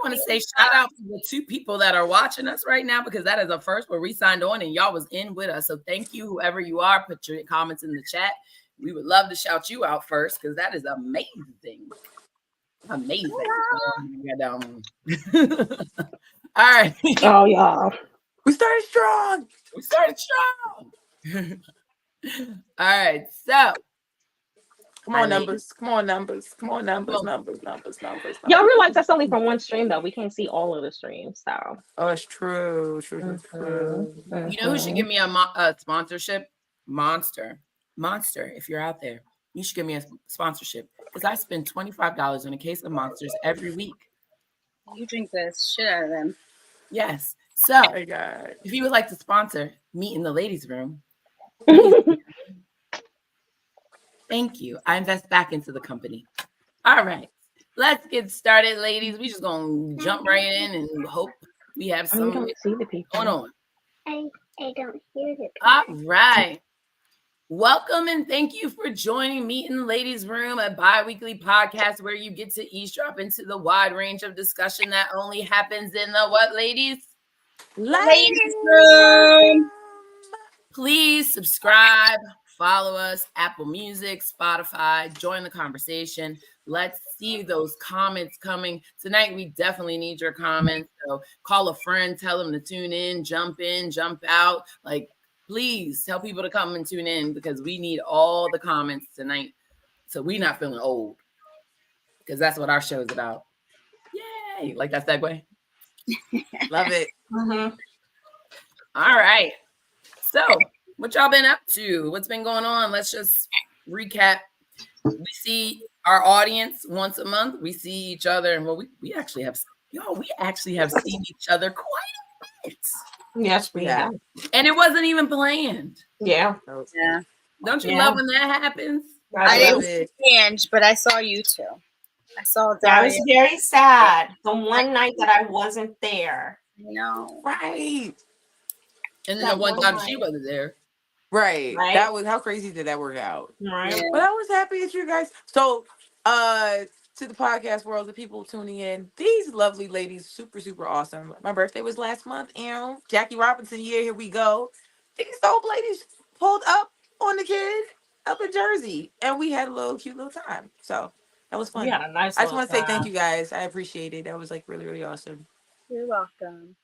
want to say shout out to the 2 people that are watching us right now, because that is a first where we signed on and y'all was in with us. So thank you, whoever you are. Put your comments in the chat. We would love to shout you out first because that is amazing. Amazing. All right. Oh, y'all. We started strong. All right. So come on, numbers. Y'all realize that's only from one stream, though. We can't see all of the streams, so. Oh, it's true. You know who should give me a sponsorship? Monster. If you're out there, you should give me a sponsorship because I spend $25 on a case of Monsters every week. You drink the shit out of them. Yes. So, if you would like to sponsor Meet in the Ladies Room, thank you. I invest back into the company. All right. Let's get started, ladies. We just gonna jump right in and hope we have some going on. I don't hear the people. All right. Welcome and thank you for joining me in the Ladies Room, a bi-weekly podcast where you get to eavesdrop into the wide range of discussion that only happens in the what, ladies? Ladies Room. Please subscribe, follow us, Apple Music, Spotify, join the conversation. Let's see those comments coming. Tonight, we definitely need your comments. So call a friend, tell them to tune in, jump out. Like, please tell people to come and tune in because we need all the comments tonight. So we're not feeling old because that's what our show is about. Yay. Like that segue? Love it. Mm-hmm. All right. So what y'all been up to? What's been going on? Let's just recap. We see our audience once a month. We see each other, and we actually have seen each other quite a bit. Yes, we have. And it wasn't even planned. Yeah. Don't you love when that happens? I didn't see Ange, but I saw you too. I saw Daria. That was very sad. The one night that I wasn't there. No. Right. And then the one time she wasn't there. Right. That was, how crazy did that work out? Right. Yeah. But I was happy that you guys. So, to the podcast world, the people tuning in, these lovely ladies, super, super awesome. My birthday was last month, and Jackie Robinson year, here we go. These dope ladies pulled up on the kid up in Jersey, and we had a cute little time. So that was fun. Yeah, a nice. I just want to say thank you guys. I appreciate it. That was like really, really awesome. You're welcome.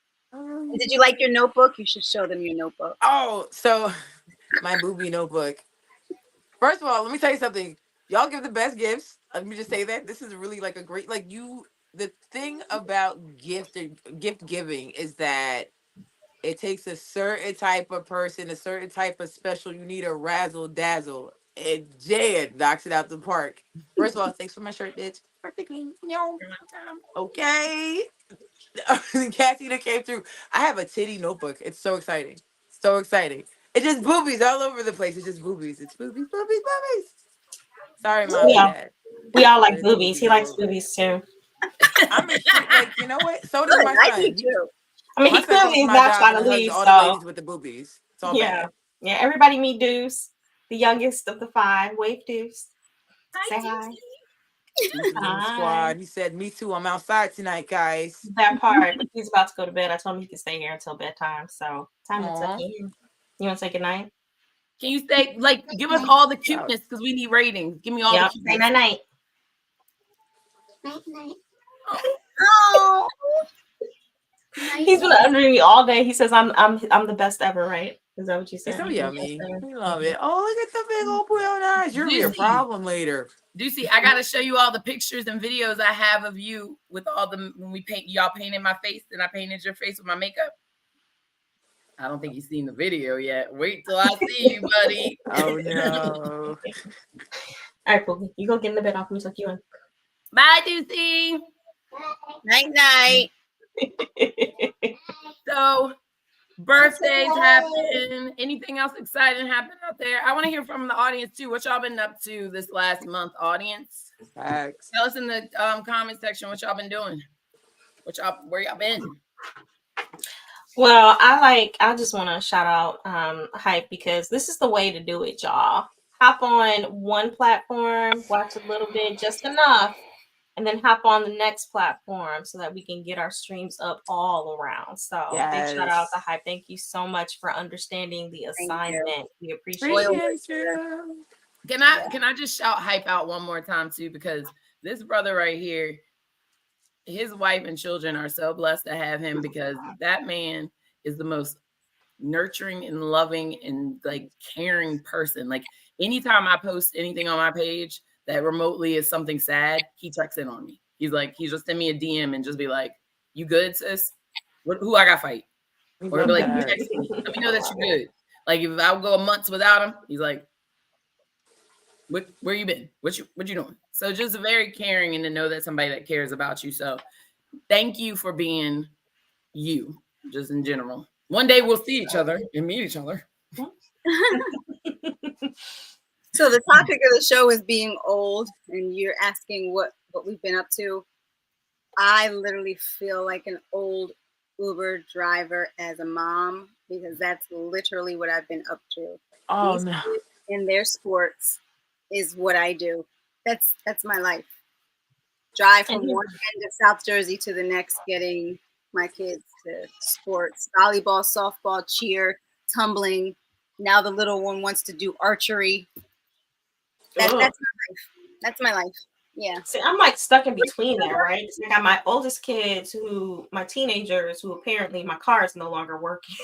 Did you like your notebook? You should show them your notebook. Oh, so my booby notebook. First of all, let me tell you something. Y'all give the best gifts. Let me just say that this is really like a great, like the thing about gift giving is that it takes a certain type of person, a certain type of special. You need a razzle dazzle, and Jan knocks it out the park. First of all, thanks for my shirt, bitch. Okay. Cassie that came through. I have a titty notebook. It's so exciting. So exciting. It's just boobies all over the place. It's just boobies. It's boobies. Sorry, Mom. We all like boobies. He likes boobies too. I'm like, you know what? So does my son. I do too. I mean, he clearly is not trying to leave. All the ladies with the boobies. It's all yeah. bad. Yeah. Everybody meet Deuce, the youngest of the 5. Wave Deuce. Say hi. Squad. He said, "Me too. I'm outside tonight, guys." That part. But he's about to go to bed. I told him he can stay here until bedtime. So time to take it. You want to say goodnight? Can you say, like, give us all the cuteness because we need ratings. Give me all the cuteness. Say night. Night. Oh. He's been under me all day. He says I'm the best ever, right? Is that what you said? It's so yummy. We love it. Oh, look at the big old brown eyes. You'll be a problem later. Ducey, I gotta show you all the pictures and videos I have of you with all the when y'all painted my face and I painted your face with my makeup. I don't think you've seen the video yet. Wait till I see you, buddy. Oh no. All right, Pookie. You go get in the bed. I'll come tuck you in. Bye, Ducey. Night. So, birthdays happen. Anything else exciting happen out there? I want to hear from the audience too. What y'all been up to this last month, audience? Thanks. Tell us in the comment section what y'all been doing. Where y'all been? Well, I just want to shout out Hype because this is the way to do it, y'all. Hop on one platform, watch a little bit, just enough and then hop on the next platform so that we can get our streams up all around. So big shout out to Hype. Thank you so much for understanding the assignment. We appreciate you. Can I just shout Hype out one more time too? Because this brother right here, his wife and children are so blessed to have him, because that man is the most nurturing and loving and like caring person. Like anytime I post anything on my page that remotely is something sad, he checks in on me. He's just send me a DM and just be like, "You good, sis? Who I got fight?" Or he'll be like, "You text me. Let me know that you're good." Like if I go months without him, he's like, where you been? What you doing? So just very caring, and to know that somebody that cares about you. So thank you for being you, just in general. One day we'll see each other and meet each other. So the topic of the show is being old, and you're asking what we've been up to. I literally feel like an old Uber driver as a mom, because that's literally what I've been up to. Oh These no! kids in their sports is what I do. That's my life. Drive from one end of South Jersey to the next, getting my kids to sports, volleyball, softball, cheer, tumbling. Now the little one wants to do archery. That's my life. That's my life. Yeah. See, I'm like stuck in between there, right? So I got my oldest kids, my teenagers, who apparently my car is no longer working.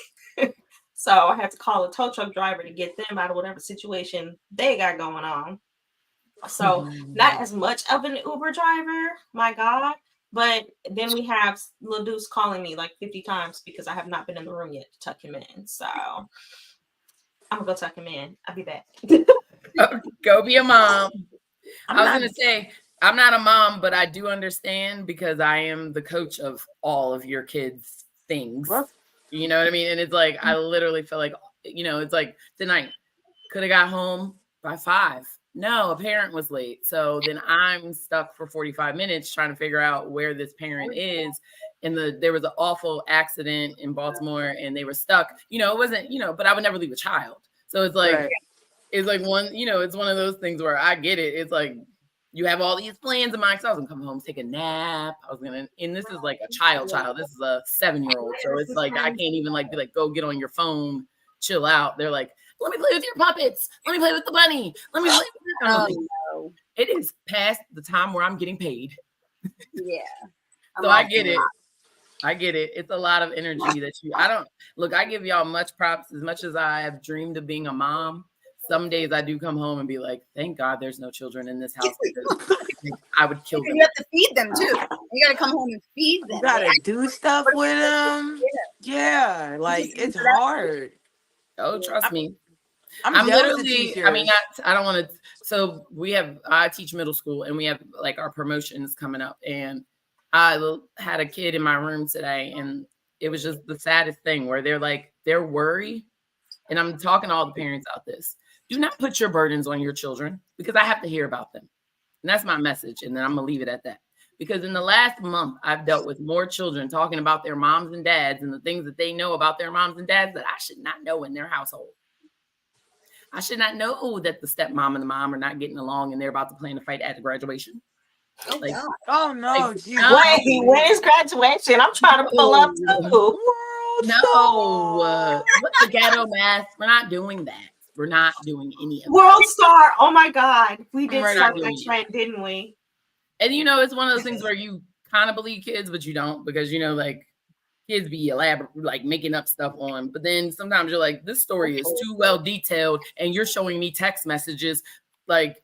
So I had to call a tow truck driver to get them out of whatever situation they got going on. So not as much of an Uber driver, my God. But then we have Lil Deuce calling me like 50 times because I have not been in the room yet to tuck him in. So I'm gonna go tuck him in. I'll be back. Go be a mom. I was gonna say, I'm not a mom, but I do understand, because I am the coach of all of your kids' things. You know what I mean? And it's like, I literally feel like, it's like tonight, could have got home by 5. No, a parent was late. So then I'm stuck for 45 minutes trying to figure out where this parent is. And there was an awful accident in Baltimore, and they were stuck. It wasn't, but I would never leave a child. So it's like, it's like one, it's one of those things where I get it. It's like, you have all these plans in mind. So I was gonna come home, take a nap. And this is like a child. This is a 7-year-old. So it's like, I can't even be like, go get on your phone, chill out. They're like, let me play with your puppets. Let me play with the bunny. Let me play with no. It is past the time where I'm getting paid. Yeah. So I get it. I get it. It's a lot of energy that I give y'all much props. As much as I have dreamed of being a mom, some days I do come home and be like, thank God there's no children in this house, because I would kill them. You have to feed them too. You got to come home and feed them. You got to do stuff with them. Yeah. Like, it's hard. Oh, trust me. I'm literally, I don't want to. So I teach middle school, and we have like our promotions coming up, and I had a kid in my room today, and it was just the saddest thing where they're worried. And I'm talking to all the parents out this. Do not put your burdens on your children, because I have to hear about them. And that's my message. And then I'm going to leave it at that. Because in the last month, I've dealt with more children talking about their moms and dads and the things that they know about their moms and dads that I should not know in their household. I should not know that the stepmom and the mom are not getting along and they're about to plan a fight at the graduation. Oh no! Wait, when is graduation? I'm trying to pull up too. What's the ghetto math? We're not doing that. We're not doing any of World Star. Oh my God, we did start doing that trend, didn't we? And it's one of those things where you kind of believe kids, but you don't, because like kids be elaborate, like making up stuff on. But then sometimes you're like, this story is too well detailed, and you're showing me text messages, like,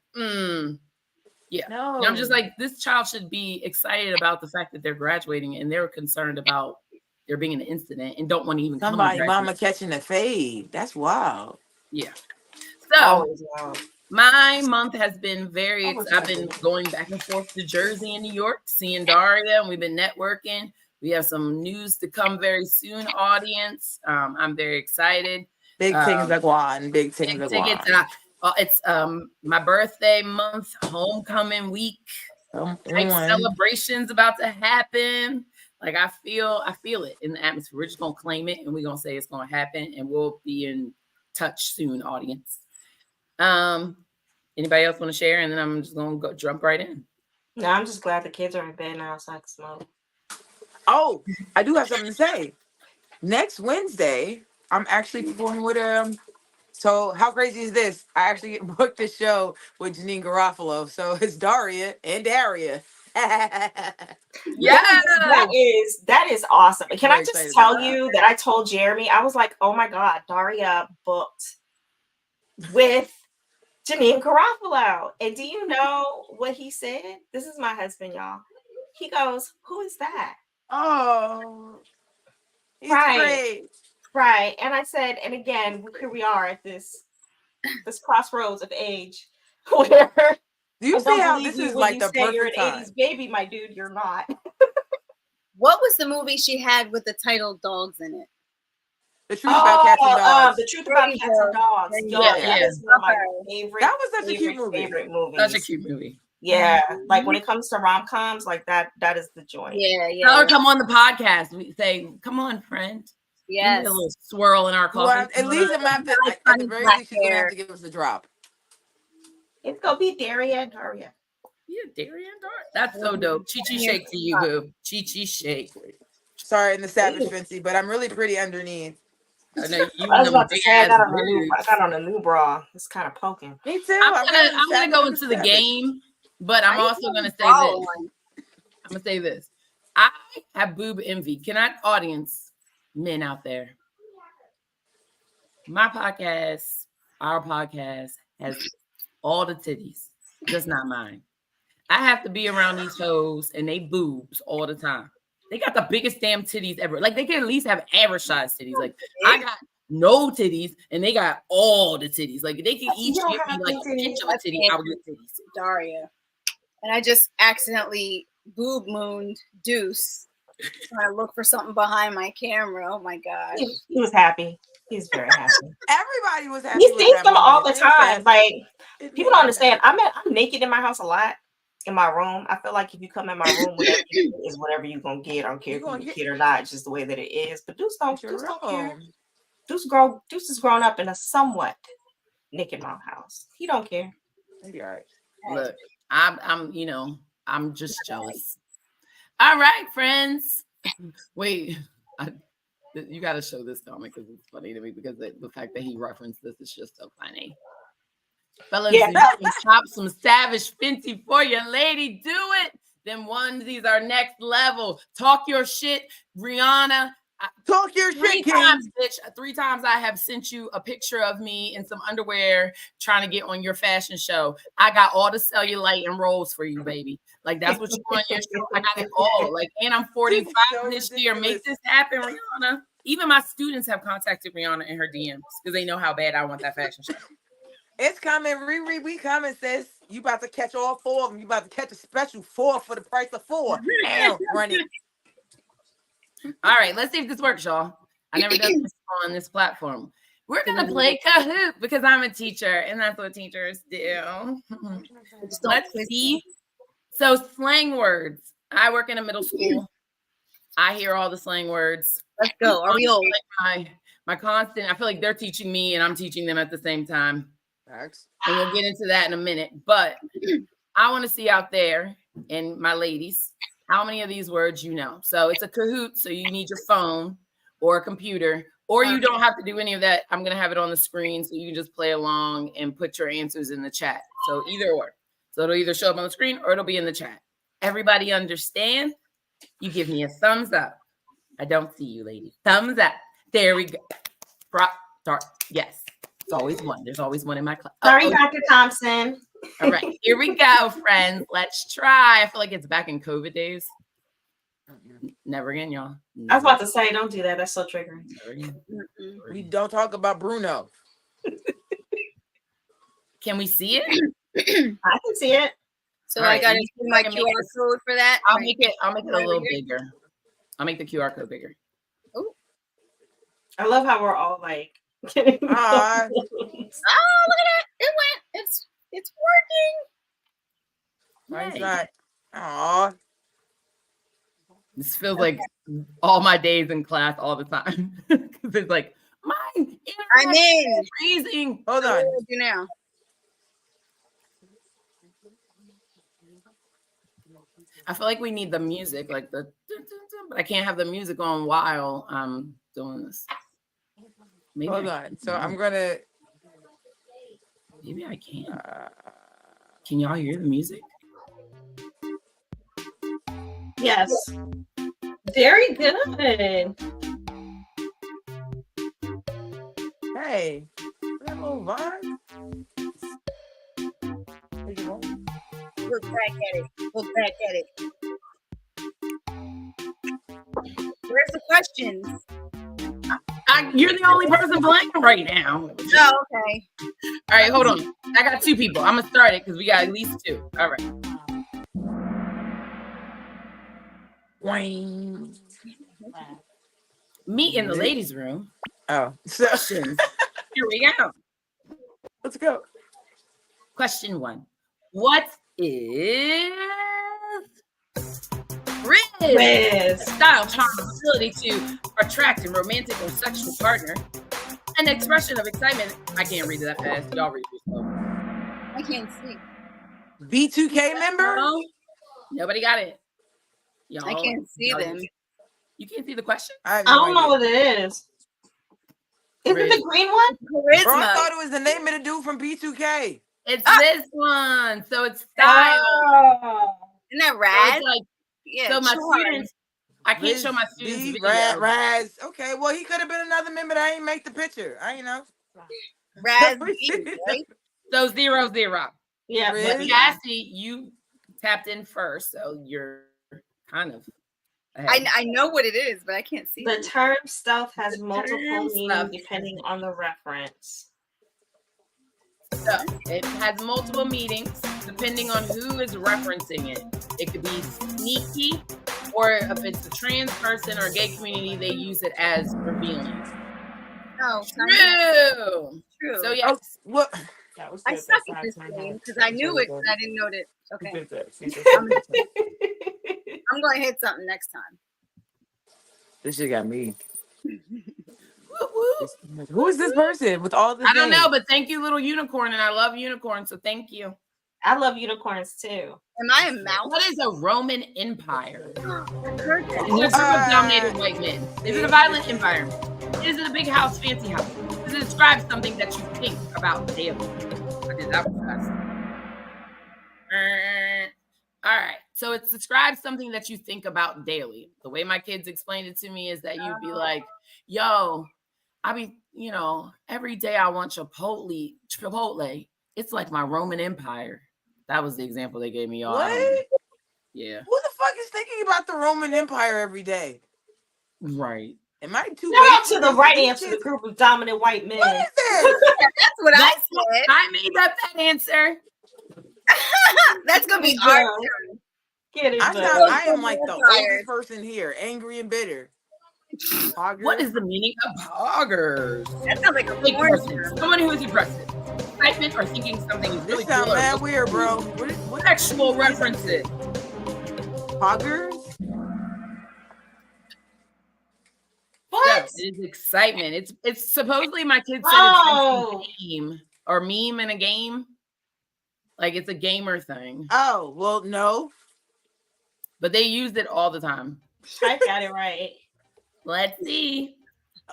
yeah. No. And I'm just like, this child should be excited about the fact that they're graduating, and they're concerned about there being an incident and don't want to even somebody mama catching a fade. That's wild. Yeah. So my month has been I've been going back and forth to Jersey and New York, seeing Daria, and we've been networking. We have some news to come very soon, audience. I'm very excited. Big things are going. Big things are going. It's my birthday month, homecoming week. Celebrations about to happen. Like I feel it in the atmosphere. We're just gonna claim it, and we're gonna say it's gonna happen, and we'll be in touch soon, audience. Anybody else want to share? And then I'm just gonna jump right in. No, I'm just glad the kids are in bed now so I can smoke. Oh, I do have something to say. Next Wednesday, I'm actually performing with So how crazy is this? I actually get booked the show with Janine Garofalo. So it's Daria and Daria. Yeah. That is awesome. Can Very I just excited tell about that. you that I told Jeremy, I was like, oh my God, Daria booked with Janine Garofalo. And do you know what he said? This is my husband, y'all. He goes, who is that? Oh, he's Right. great. Right. And I said, and again, here we are at this crossroads of age where Do you I see don't how believe this you is when like you the say you're an perfect time? 80s baby, my dude. You're not. What was the movie she had with the title Dogs in it? The truth about cats and dogs. The truth about cats and dogs. There you Yo, go. that is one of my favorite. That was such a cute movie. Favorite movies. Such a cute movie. Yeah, like when it comes to rom-coms, like that is the joint. Yeah, yeah. Tell her come on the podcast. We say, come on, friend. Yes. Give me a little swirl in our coffee. Well, at least I'm at the very least she's gonna have to give us the drop. It's gonna be Daria and Daria. Yeah, Daria and Daria. That's so dope. Chi-Chi shake to you, boo. Chi-Chi shake. Sorry in the savage fancy, but I'm really pretty underneath. I know you. I was about to say I got boobs. on a new bra. It's kind of poking. Me too. I'm gonna go into the game, but I'm also gonna say this. I'm gonna say this. I have boob envy. Can I, audience, men out there? My podcast, our podcast, has all the titties, just not mine. I have to be around these hoes and they boobs all the time. They got the biggest damn titties ever. Like they can at least have average size titties. Like I got no titties and they got all the titties. Like they can each give me like an inch of a titty. I would get titties. Daria. And I just accidentally boob mooned Deuce trying to look for something behind my camera. Oh my gosh. He was happy. He's very happy. Everybody was happy. He sees them all the time. Like people don't understand. I'm naked in my house a lot. In my room, I feel like if you come in my room, whatever you do is whatever you're gonna get. I don't care if you get or not. It's just the way that it is. But Deuce don't care. Deuce is grown up in a somewhat naked mom house. He don't care. Maybe all right. Look, I'm just jealous. All right, friends. Wait, you got to show this comic because it's funny to me because the fact that he referenced this is just so funny. Fellas, chop some savage Fenty for your lady. Do it. Them onesies are next level. Talk your shit, Rihanna. Talk your shit, times, bitch. 3 times I have sent you a picture of me in some underwear trying to get on your fashion show. I got all the cellulite and rolls for you, baby. Like that's what you want on your show. I got it all. Like, and I'm 45 this year. Make this happen, Rihanna. Even my students have contacted Rihanna in her DMs because they know how bad I want that fashion show. It's coming, Riri. We coming, sis. You about to catch all 4 of them. You about to catch a special 4 for the price of 4. Damn, run it. All right, let's see if this works, y'all. I never done this on this platform. We're gonna play Kahoot because I'm a teacher, and that's what teachers do. Let's see. So slang words. I work in a middle school. I hear all the slang words. Let's go. Are we old? My constant. I feel like they're teaching me, and I'm teaching them at the same time. And we'll get into that in a minute. But I want to see out there, and my ladies, how many of these words you know. So it's a Kahoot, so you need your phone or a computer, or you don't have to do any of that. I'm going to have it on the screen so you can just play along and put your answers in the chat. So either or. So it'll either show up on the screen or it'll be in the chat. Everybody understand? You give me a thumbs up. I don't see you, ladies. Thumbs up. There we go. Yes. It's always one. There's always one in my class. Sorry, Dr. Thompson. All right, here we go, friends. Let's try. I feel like it's back in COVID days. Never again, y'all. Never. I was about to say, don't do that. That's so triggering. We don't talk about Bruno. Can we see it? I can see it. So I got to use my QR code for that. I'll make it a little bigger. I'll make the QR code bigger. Oh, I love how we're all like. oh, look at that! It went. It's working. Mine's not. Aw. This feels like all my days in class all the time. Because it's like, mine. I'm in. Freezing. Hold on. You now. I feel like we need the music, like the, but I can't have the music on while I'm doing this. Maybe Hold on. So I'm gonna. Maybe I can. Can y'all hear the music? Yes. Very good. Hey, that little vibe. Look back at it. Look back at it. Where's the questions? You're the only person playing right now. Oh, okay. All right, hold on. I got 2 people. I'm gonna start it because we got at least 2. All right. Meet in the ladies' room. Oh, so Questions. Here we go. Let's go. Question 1. What is Riz. style, charm, ability to attract a romantic or sexual partner? An expression of excitement. I can't read it that fast. Y'all read it yourself. I can't see. B2K member? No, nobody got it. Y'all, I can't see them. You can't see the question? I don't know what it is. Is it the green one? Bro, I Charisma. thought it was the name of the dude from B2K. It's this one. So it's style. Oh. Isn't that So rad? it's like, Yeah. so my charm. students, I can't show my students B, video. Raz. Okay, well, he could have been another member that ain't make the picture. I ain't know. Raz B, right? So 0-0. Yeah. Riz. But Cassie, you tapped in first, so you're kind of ahead. I know what it is, but I can't see The it. term stealth has The multiple term meanings stealth. depending on the reference. So it has multiple meanings depending on who is referencing it. It could be sneaky, or if it's a trans person or gay community, they use it as revealing. Oh, True. true. So yes. What? I suck at this game because I knew it, but I didn't know that. Okay, I'm going to hit something next time. This shit got me. Woo, woo. Who is this person with all the I don't know, names? but thank you, little unicorn, and I love unicorns, so thank you. I love unicorns too. Am I a mouse? What is a Roman Empire? I've heard that. Is it a group of dominated white men? Is it a violent environment? Is it a big house, fancy house? Does it describe something that you think about daily? I did that one fast. All right. So it describes something that you think about daily. The way my kids explained it to me is that you'd be like, yo, I be, every day I want Chipotle. It's like my Roman Empire. That was the example they gave me, y'all. What? Yeah. Who the fuck is thinking about the Roman Empire every day? Right. Am I too Shout out basic to the for right these answer, the kids? group of dominant white men. What is this? That's what I said. I made up that answer. That's going to be Good our job. turn. Get it, I am like the Tired. oldest person here, angry and bitter. What is the meaning of poggers? That sounds like a Big porn person. term. Someone who is aggressive. Excitement or thinking something is really This sounds cool. mad weird, bro. What Sexual references. poggers? What? So, it is excitement. It's supposedly my kids said Oh. it's a game or meme in a game. Like it's a gamer thing. Oh, well, no. But they used it all the time. I got it right. Let's see.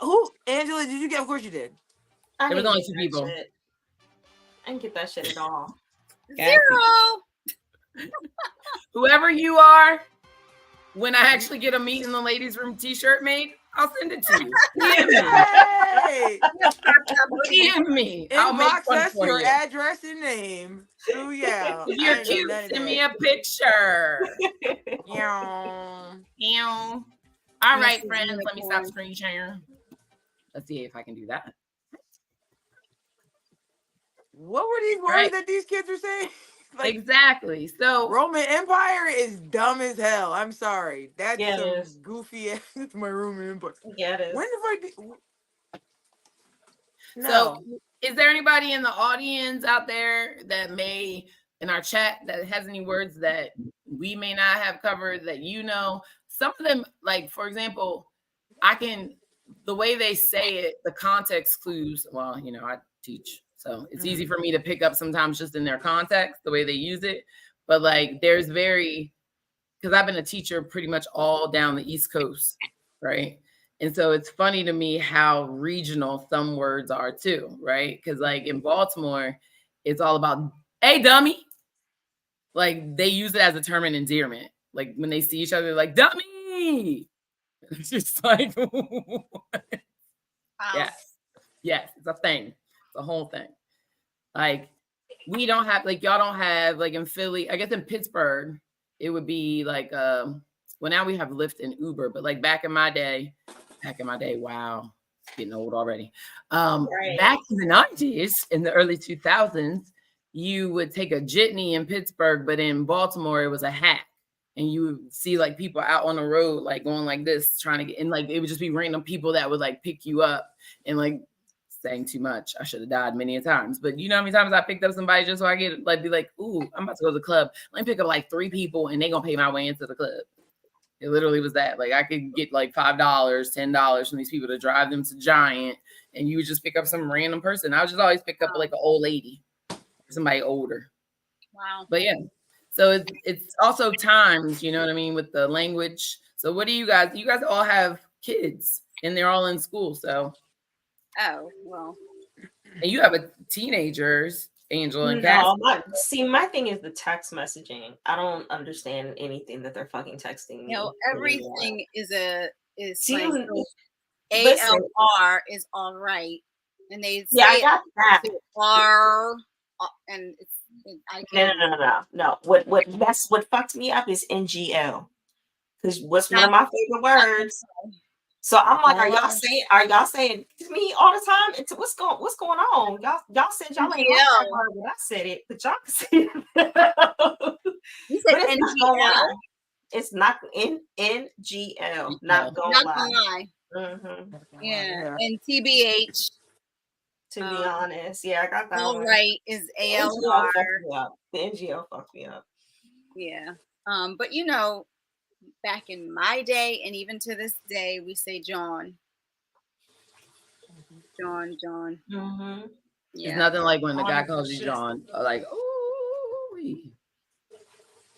Who? Angela, did you get? Of course you did. I There was didn't only get 2 that people. shit. I didn't get that shit at all. 0. Whoever you are, when I actually get a meet in the ladies' room t-shirt made, I'll send it to you. DM me. Hey! DM me. I'll make Inbox one us for your you. address and name. Oh yeah. If you're cute, send me a picture. Yeah. Ew. All right, Mrs. friends, let me stop Unicorn. screen sharing. Let's see if I can do that. What were these words Right. that these kids were saying? Like, Exactly. So Roman Empire is dumb as hell. I'm sorry. That's Yeah, it some is. goofy ass. My Roman Empire. Yeah, it is. When the fuck did... No. So, is there anybody in the audience out there that may, in our chat, that has any words that we may not have covered that you know? Some of them, like, for example, the way they say it, the context clues, well, I teach. So it's easy for me to pick up sometimes just in their context, the way they use it. But, like, there's very because I've been a teacher pretty much all down the East Coast, right? And so it's funny to me how regional some words are too, right? Because like in Baltimore, it's all about, hey, dummy. Like they use it as a term in endearment. Like when they see each other, like, dummy. It's just like, yes, it's a thing. It's a whole thing. Like we don't have, like y'all don't have, like in Philly, I guess in Pittsburgh, it would be like, well now we have Lyft and Uber, but like back in my day, wow, it's getting old already. Back in the 90s, in the early 2000s, you would take a jitney in Pittsburgh, but in Baltimore, it was a hack. And you would see like people out on the road, like going like this, trying to get in, like it would just be random people that would like pick you up and like saying too much. I should have died many a times. But you know how many times I picked up somebody just so I get like be like, ooh, I'm about to go to the club. Let me pick up like 3 people and they gonna pay my way into the club. It literally was that. Like I could get like $5, $10 from these people to drive them to Giant, and you would just pick up some random person. I would just always pick up like an old lady, somebody older. Wow. But yeah. So it's also times, you know what I mean, with the language. So what do you guys all have kids and they're all in school. So. Oh, well. And you have a teenagers, Angela and Cass. No, my thing is the text messaging. I don't understand anything that they're fucking texting me. You know, everything is See, like, listen. ALR is all right. And they say I got that. R, and it's, No. What fucked me up is NGL, because what's one of my favorite words. So I'm like, are y'all saying to me all the time? It's what's going on? Y'all said y'all ain't like that word when I said it, but y'all can say it. You said NGL. It's not NGL. Not gonna lie. Mm-hmm. Yeah, and TBH. To be honest, I got that. All one. right, is ALR. The NGL fucked me up. Yeah. But you know, back in my day, and even to this day, we say John. John. Mm-hmm. Yeah. It's nothing like when the guy calls you John. Like, ooh.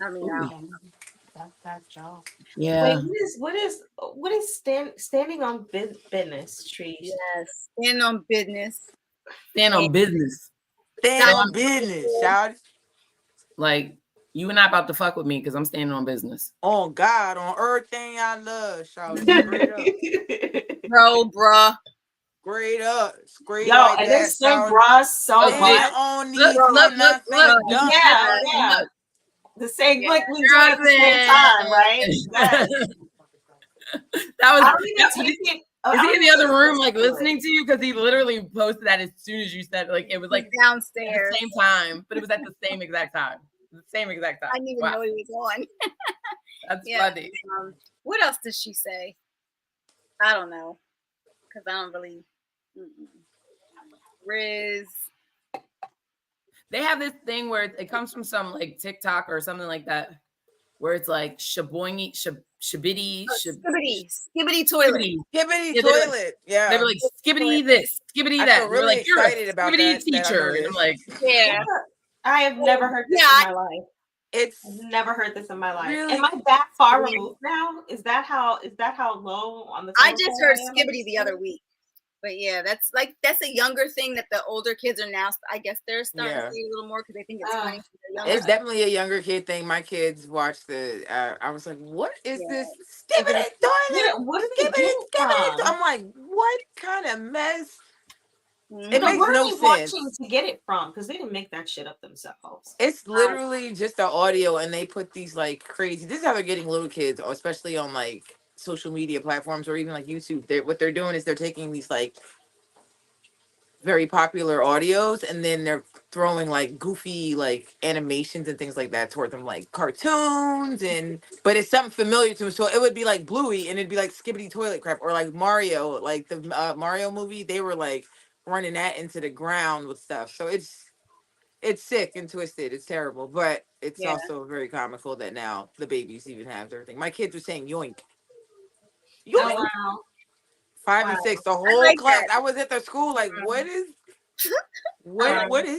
I mean, that's John. Yeah. Wait, what is standing on business, trees? Yes, stand on business. Stand on business. Stand on business, shout. Like, you and I about to fuck with me because I'm standing on business. On God, on everything I love, shout. Straight up. Bruh. Straight up. Straight Yo, like and that. they say bruh so much. On these look. Yeah. The same, like we do it at the same time, right? Yes. That was. I don't even take it. Is he in the other room, like listening to you? Because he literally posted that as soon as you said, like it was like downstairs at the same time, but it was at the same exact time. The same exact time. I didn't even know he was on. That's funny. What else did she say? I don't know, because I don't really. Riz. They have this thing where it comes from some like TikTok or something like that, where it's like shaboingy, skibbity toilet. Skibbity toilet. Yeah. They were like skibbity this, skibbity that. I feel really excited about skibbity teacher. And I'm like, I have never heard this in my life. I've never heard this in my life. Really? Am I that far removed now? Is that how low on the? I just heard skibbity the other week. But yeah, that's a younger thing that the older kids are now. I guess they're starting to see a little more because they think it's funny. It's definitely a younger kid thing. My kids watched the. I was like, "What is this skibbity toilet? What is skibbity? I'm like, "What kind of mess?" It makes no sense. Watching to get it from, because they didn't make that shit up themselves. It's literally just the audio, and they put these like crazy. This is how they're getting little kids, especially on like social media platforms or even like YouTube. What they're doing is they're taking these like very popular audios and then they're throwing like goofy like animations and things like that toward them, like cartoons, but it's something familiar to them. So it would be like Bluey and it'd be like skibbity toilet crap, or like Mario, like the Mario movie. They were like running that into the ground with stuff. So it's sick and twisted. It's terrible, but it's also very comical that now the babies even have everything. My kids were saying yoink. Yoink. Oh, wow. 5 and 6, the whole class. I was at their school like, what is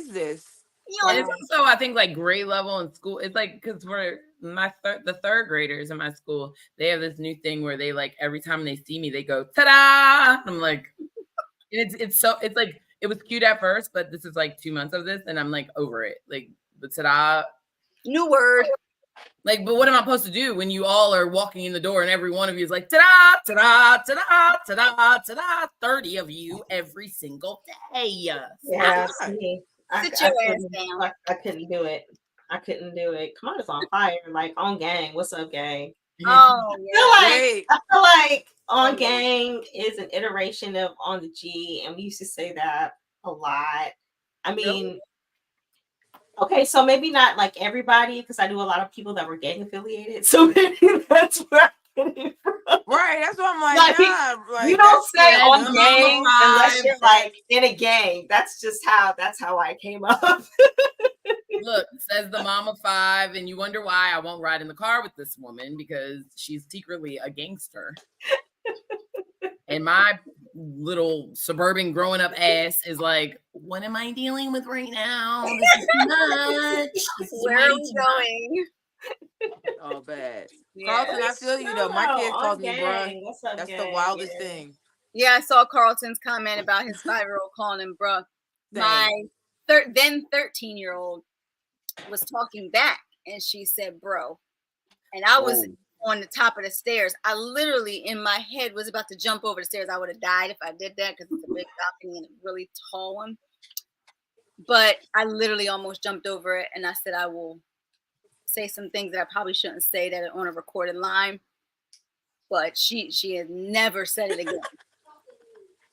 this? It's also, I think, like grade level in school. It's like, because we're the third graders in my school, they have this new thing where they like every time they see me, they go ta-da. I'm like, it's like it was cute at first, but this is like 2 months of this, and I'm like over it. Like the ta-da, New word. like, but what am I supposed to do when you all are walking in the door and every one of you is like ta-da, ta-da, ta-da, ta-da, ta-da, 30 of you every single day. Yeah, see, Sit your ass down. I couldn't do it. I couldn't do it. Come on, it's on fire. Like on gang. What's up, gang? Oh, I feel like on gang is an iteration of on the G, and we used to say that a lot. I mean, okay, so maybe not like everybody, because I knew a lot of people that were gang affiliated. So maybe that's where I get it from. Right, that's what I'm like. Like you don't say on good. gang unless you're like in a gang. That's how I came up. Look, says the mom of 5, and you wonder why I won't ride in the car with this woman because she's secretly a gangster. And my little suburban growing up ass is like, what am I dealing with right now? This is too much. Where are we going? Oh, bad. Yeah. Carlton, I feel you though. My kid calls me bruh. That's the wildest thing. Yeah, I saw Carlton's comment about his 5-year-old calling him bruh. My then 13-year-old was talking back, and she said bro. And I was on the top of the stairs. I literally, in my head, was about to jump over the stairs. I would have died if I did that because it's a big balcony and a really tall one. But I literally almost jumped over it, and I said I will say some things that I probably shouldn't say that are on a recorded line. But she had never said it again.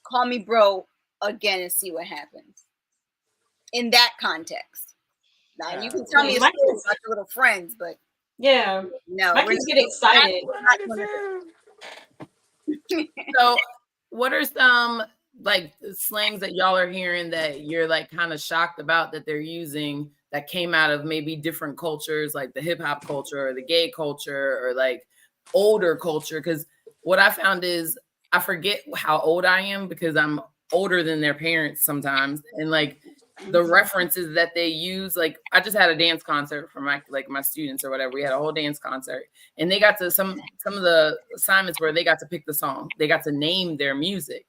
Call me bro again and see what happens. In that context. Now you can tell me a story about your little friends, but yeah, no, my kids get excited. So, what are some like slangs that y'all are hearing that you're like kind of shocked about that they're using that came out of maybe different cultures, like the hip hop culture or the gay culture or like older culture? Because what I found is I forget how old I am because I'm older than their parents sometimes, and like the references that they use, like I just had a dance concert for my students or whatever. We had a whole dance concert, and they got to some of the assignments where they got to pick the song. They got to name their music,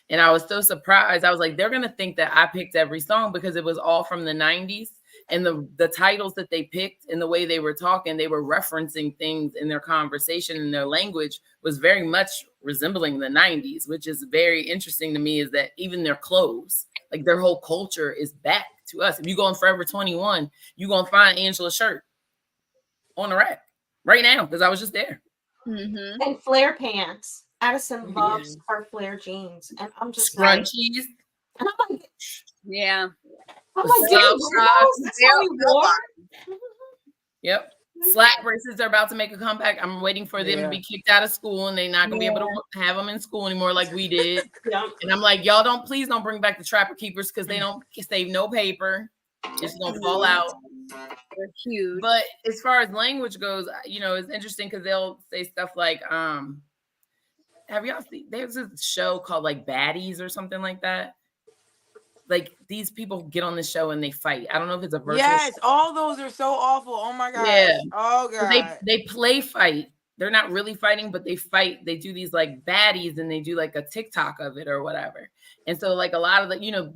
and I was so surprised. I was like, they're gonna think that I picked every song because it was all from the 90s, and the titles that they picked and the way they were talking, they were referencing things in their conversation, and their language was very much resembling the 90s, which is very interesting to me. Is that even their clothes, like their whole culture is back to us. If you go on Forever 21, you're going to find Angela's shirt on the rack right now because I was just there. Mm-hmm. And flare pants. Addison loves her flare jeans. And I'm just scrunchies. Like, and I'm like, yeah. I'm like, that's how we wore. Yep. Slack braces are about to make a comeback. I'm waiting for them to be kicked out of school, and they're not gonna be able to have them in school anymore like we did. And I'm like, y'all please don't bring back the Trapper Keepers because they don't save no paper. It's gonna fall out. They're huge. But as far as language goes, you know, it's interesting because they'll say stuff like, have y'all seen? There's a show called like Baddies or something like that. Like these people get on the show and they fight. I don't know if it's a virtual show. All those are so awful. Oh my god. Yeah. Oh god. They play fight. They're not really fighting, but they fight. They do these like baddies, and they do like a TikTok of it or whatever. And so like a lot of the, you know,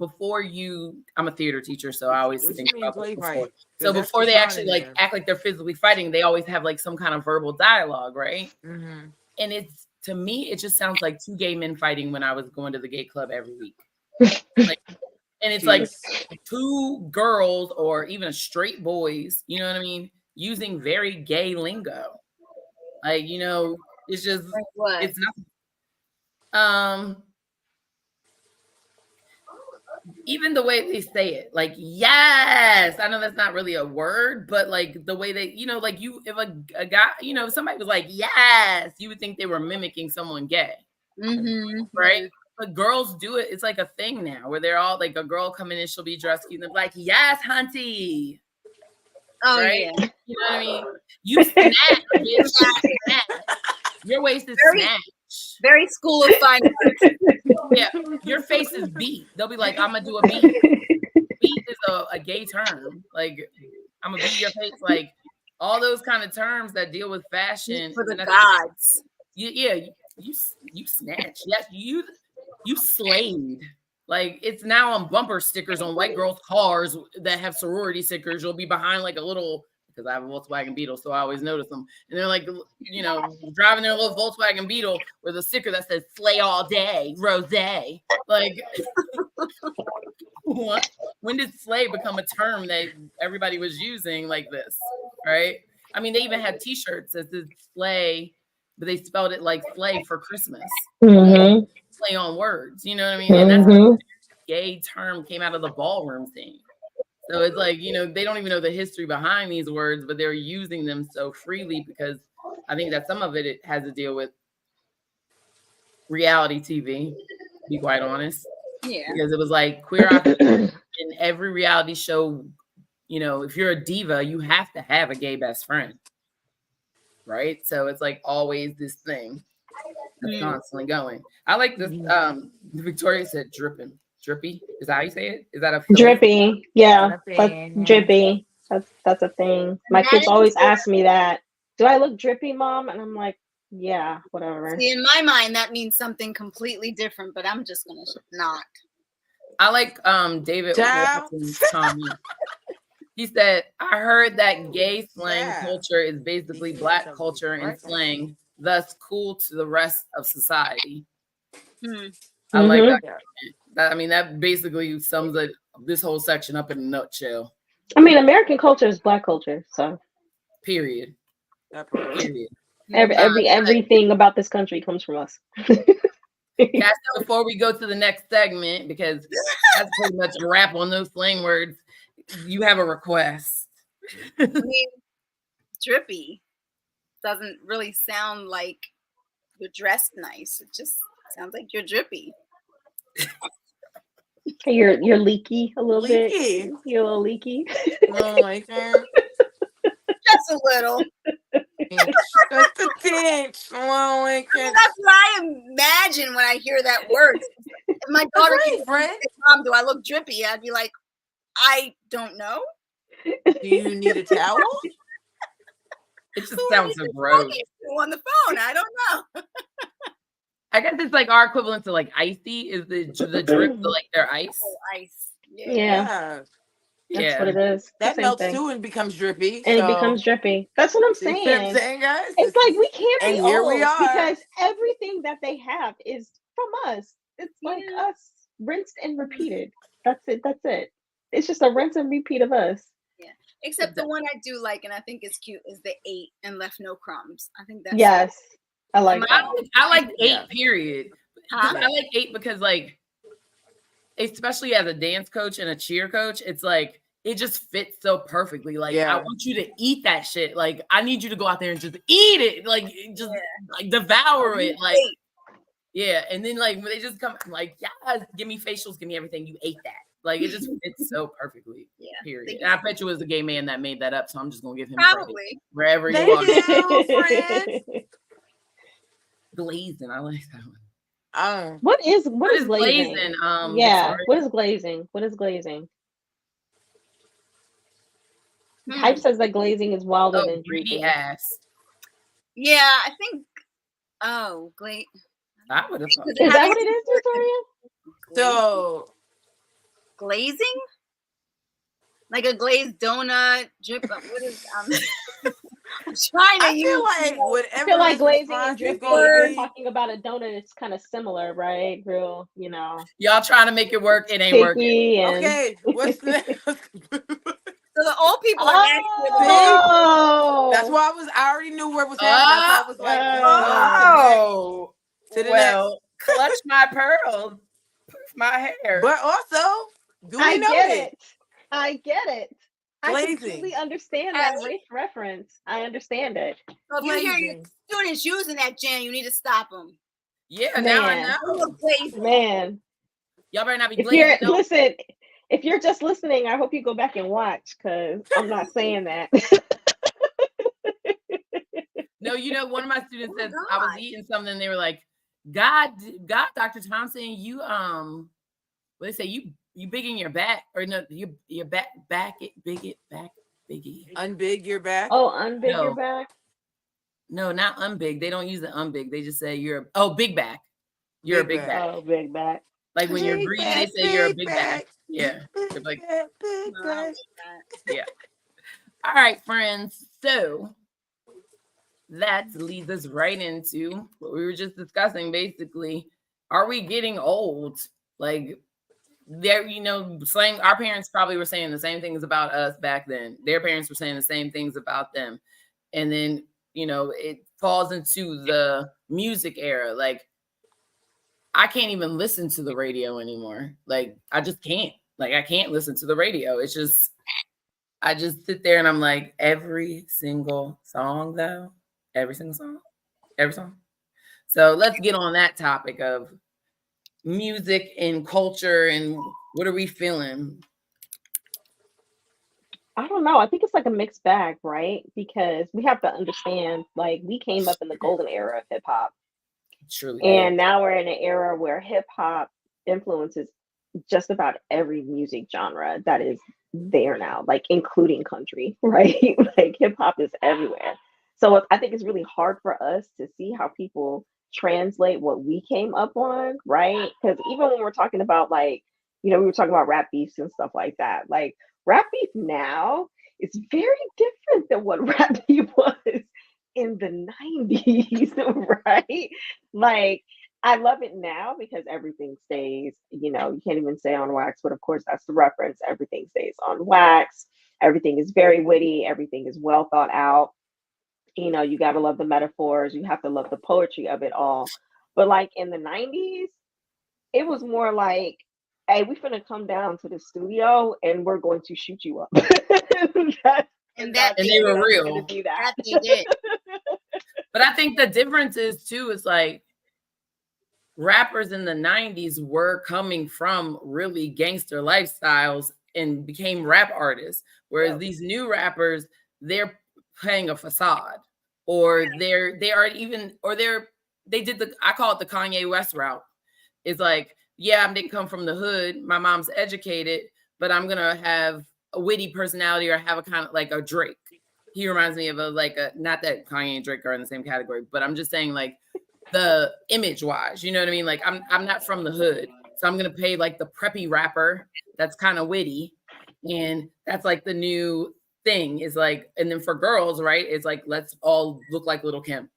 I'm a theater teacher, so I always think about play fight. So before they actually like act like they're physically fighting, they always have like some kind of verbal dialogue, right? Mm-hmm. And it's, to me, it just sounds like two gay men fighting when I was going to the gay club every week. Like, and it's like two girls or even straight boys, you know what I mean, using very gay lingo. Like, you know, it's just, it's nothing. Even the way they say it, like, yes, I know that's not really a word, but like the way they, you know, like if a guy, you know, if somebody was like, yes, you would think they were mimicking someone gay. Mm-hmm. Right? But girls do it. It's like a thing now where they're all like, a girl come in and she'll be dressed cute and they're like, yes, hunty. Oh, right? yeah. You know what I mean? You snatch, bitch. Your waist is snatched. Very School of Fine Arts. Yeah, your face is beat. They'll be like, I'm gonna do a beat. Beat is a gay term. Like, I'm gonna beat your face. Like, all those kind of terms that deal with fashion. For the and gods. You snatched. Yes, you slayed. Like it's now on bumper stickers on white girls' cars that have sorority stickers. You'll be behind like a little, because I have a Volkswagen Beetle, so I always notice them. And they're like, driving their little Volkswagen Beetle with a sticker that says "Slay all day, Rose." Like, what? When did slay become a term that everybody was using like this? Right? I mean, they even had T-shirts that said "slay," but they spelled it like "slay" for Christmas. Mm-hmm. Play on words, you know what I mean? And that's Mm-hmm. gay term came out of the ballroom scene. So it's like, they don't even know the history behind these words, but they're using them so freely because I think that some of it has to deal with reality TV, to be quite honest. Yeah. Because it was like queer in every reality show, if you're a diva, you have to have a gay best friend. Right? So it's like always this thing that's constantly going. I like this. Victoria said dripping. Drippy? Is that how you say it? Is that a Drippy? Yeah, Drippy. that's drippy. That's a thing. My kids always ask me that. Do I look drippy, Mom? And I'm like, yeah, whatever. See, in my mind, that means something completely different, but I'm just gonna not. I like David Wilson's comment. He said, I heard that gay slang culture is basically Black culture and slang, thus cool to the rest of society. I like that. I mean, that basically sums this whole section up in a nutshell. I mean, American culture is Black culture, so. Period. Period. Everything about this country comes from us. Yeah, so before we go to the next segment, because that's pretty much a wrap on those slang words, you have a request. I mean, drippy doesn't really sound like you're dressed nice. It just sounds like you're drippy. You're leaky a little bit. You're a little leaky. Oh my God. Just a little. Just a pinch. Oh my God. That's what I imagine when I hear that word. If my daughter keeps saying, Mom, do I look drippy? I'd be like, I don't know. Do you need a towel? It just sounds so gross. On the phone, I don't know. I guess it's like our equivalent to like icy is the drip, like their ice. Oh, ice. Yeah. That's what it is. That melts too and becomes drippy. And it becomes drippy. That's what I'm saying. You know what I'm saying, guys? It's like we can't be here old we are. because everything that they have is from us. It's like us rinsed and repeated. That's it. That's it. It's just a rinse and repeat of us. Yeah. Except the one I do like and I think is cute is the 8 and left no crumbs. I think that's yes. I like that. I like 8, period. I like 8 because like, especially as a dance coach and a cheer coach, it's like it just fits so perfectly. Like I want you to eat that shit. Like I need you to go out there and just eat it. Like just like devour it. Like and then like when they just come like, yes, give me facials, give me everything. You ate that. Like it just fits so perfectly. Period. And I bet you it was a gay man that made that up. So I'm just gonna give him credit wherever you are. Glazing. I like that one. What is glazing? Victoria? What is glazing? What is glazing? Hype says that glazing is wilder than greedy ass. Yeah, I think. Glaze. I would have. Is that what it is, Victoria? So glazing, like a glazed donut drip. What is? I'm trying to I feel like glazing and dripping. We're talking about a donut. It's kind of similar, right? Real, Y'all trying to make it work. It ain't working. Okay, what's the? So the old people are actually That's why I already knew where it was happening. So I was like, well, clutch my pearls, poof my hair. But also, do we know it? I get it. Glazing. I completely understand that race reference. I understand it. So if you hear your students using that, Jan, you need to stop them. Yeah, now I know. Man, y'all better not be glazing. Listen, if you're just listening, I hope you go back and watch because I'm not saying that. No, one of my students said I was eating something and they were like, God, Dr. Thompson, you what they say, you big in your back, or no, your back it, big it back. Biggie. Unbig your back. Oh, unbig No. your back. No, not unbig. They don't use the unbig. They just say big back. You're a Big big back. back. Oh, big back. Like when you're Big greedy, back, they say you're a big big back. back. Yeah. Big They're like, back, big No, I don't back. like that. yeah. All right, friends. So that leads us right into what we were just discussing. Basically, are we getting old? Like, there, saying our parents probably were saying the same things about us back then. Their parents were saying the same things about them. And then, it falls into the music era. Like, I can't even listen to the radio anymore. Like, I just can't. Like, I can't listen to the radio. It's just, I just sit there and I'm like, every single song, though. Every single song. Every song. So let's get on that topic of music and culture and what are we feeling? I don't know. I think it's like a mixed bag, right? Because we have to understand, like, we came up in the golden era of hip hop. Truly. And now we're in an era where hip hop influences just about every music genre that is there now, like including country, right? Like hip hop is everywhere. So I think it's really hard for us to see how people translate what we came up on, right? Because even when we're talking about like, we were talking about rap beefs and stuff like that. Like rap beef now is very different than what rap beef was in the 90s, right? Like I love it now because everything stays, you can't even say on wax, but of course that's the reference. Everything stays on wax. Everything is very witty. Everything is well thought out. You got to love the metaphors. You have to love the poetry of it all. But like in the 90s, it was more like, hey, we finna come down to the studio and we're going to shoot you up. And they were real. That they did. But I think the difference is too, is like rappers in the 90s were coming from really gangster lifestyles and became rap artists. Whereas these new rappers, they're playing a facade, or they did I call it the Kanye West route. It's like, yeah, I didn't come from the hood. My mom's educated, but I'm gonna have a witty personality or have a kind of like a Drake. He reminds me of not that Kanye and Drake are in the same category, but I'm just saying like the image wise, you know what I mean? Like I'm not from the hood, so I'm gonna pay like the preppy rapper that's kind of witty, and that's like the new thing is like. And then for girls, right? It's like let's all look like Little Kim.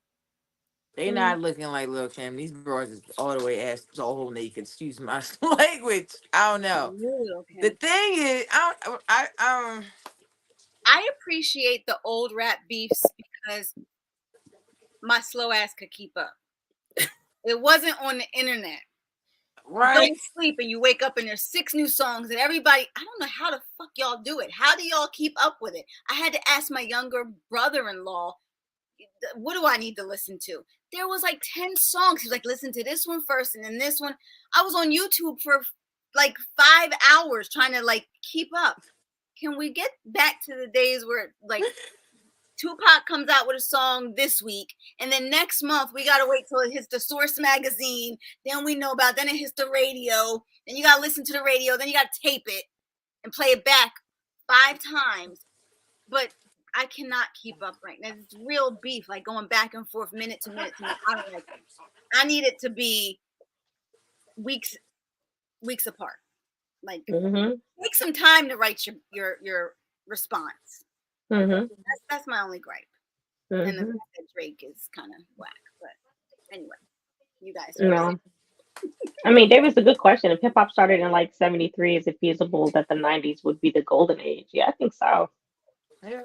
They not looking like Lil Kim. These girls is all the way ass all naked. Excuse my language. I don't know. The thing is, I appreciate the old rap beefs because my slow ass could keep up. It wasn't on the internet. right? You go to sleep and you wake up and there's 6 new songs and everybody, I don't know how the fuck y'all do it. How do y'all keep up with it? I had to ask my younger brother-in-law, what do I need to listen to? There was like 10 songs. He was like, listen to this one first and then this one. I was on YouTube for like 5 hours trying to like keep up. Can we get back to the days where like Tupac comes out with a song this week, and then next month we gotta wait till it hits the Source magazine. Then we know about. Then it hits the radio. Then you gotta listen to the radio. Then you gotta tape it and play it back 5 times. But I cannot keep up right now. It's real beef, like going back and forth, minute to minute to minute. I don't like it. I need it to be weeks apart. Like take some time to write your response. That's my only gripe. And the fact that Drake is kind of whack. But anyway, you guys. No. I mean, David's a good question. If hip hop started in like 73, is it feasible that the 90s would be the golden age? Yeah, I think so. Yeah.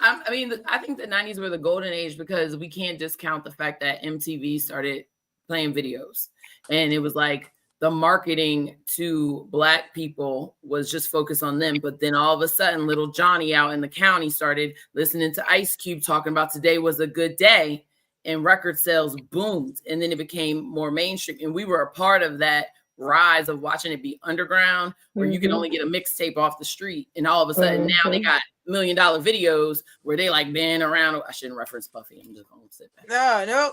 I think the 90s were the golden age because we can't discount the fact that MTV started playing videos. And it was like the marketing to Black people was just focused on them. But then all of a sudden, little Johnny out in the county started listening to Ice Cube talking about today was a good day, and record sales boomed. And then it became more mainstream. And we were a part of that rise of watching it be underground, where you can only get a mixtape off the street. And all of a sudden now they got $1 million videos where they like been around. I shouldn't reference Puffy. I'm just going to sit back. No.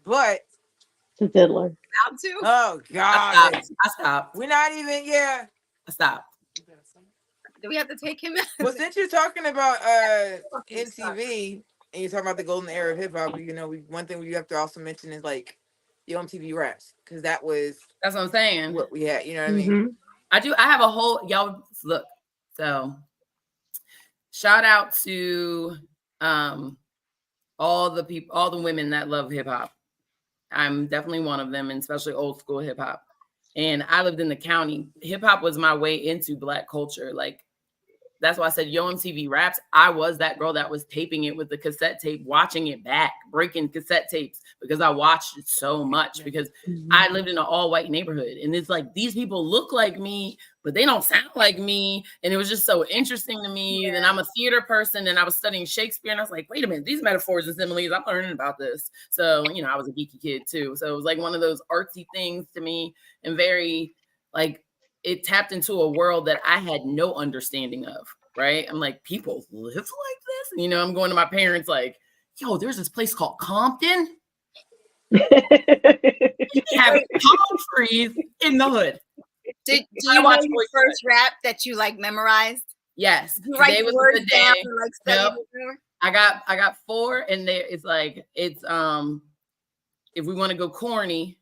But It's a diddler. Out too. Oh God. I stopped. We're not even, I stopped. Do we have to take him out? Well, since you're talking about Fucking suck. MTV and you're talking about the golden era of hip hop, one thing we have to also mention is like the MTV Raps, because that was That's what I'm saying. what we had. You know what I mean? Mhm. I have a whole, y'all look. So shout out to all the people, all the women that love hip hop. I'm definitely one of them, and especially old school hip hop. And I lived in the county. Hip hop was my way into Black culture. Like, that's why I said Yo MTV Raps. I was that girl that was taping it with the cassette tape, watching it back, breaking cassette tapes because I watched it so much, because I lived in an all-white neighborhood. And it's like, these people look like me, but they don't sound like me. And it was just so interesting to me. Yeah. Then I'm a theater person and I was studying Shakespeare. And I was like, wait a minute, these metaphors and similes, I'm learning about this. So, you know, I was a geeky kid too. So it was like one of those artsy things to me, and very like, it tapped into a world that I had no understanding of, right? I'm like, people live like this? And, you know, I'm going to my parents like, yo, there's this place called Compton. You have palm trees in the hood. Do you I know watch your Boys first rap that you like memorized? Yes. You write Today was a words good down day. and like study Nope. it more? I got 4, and there it's like, it's if we want to go corny.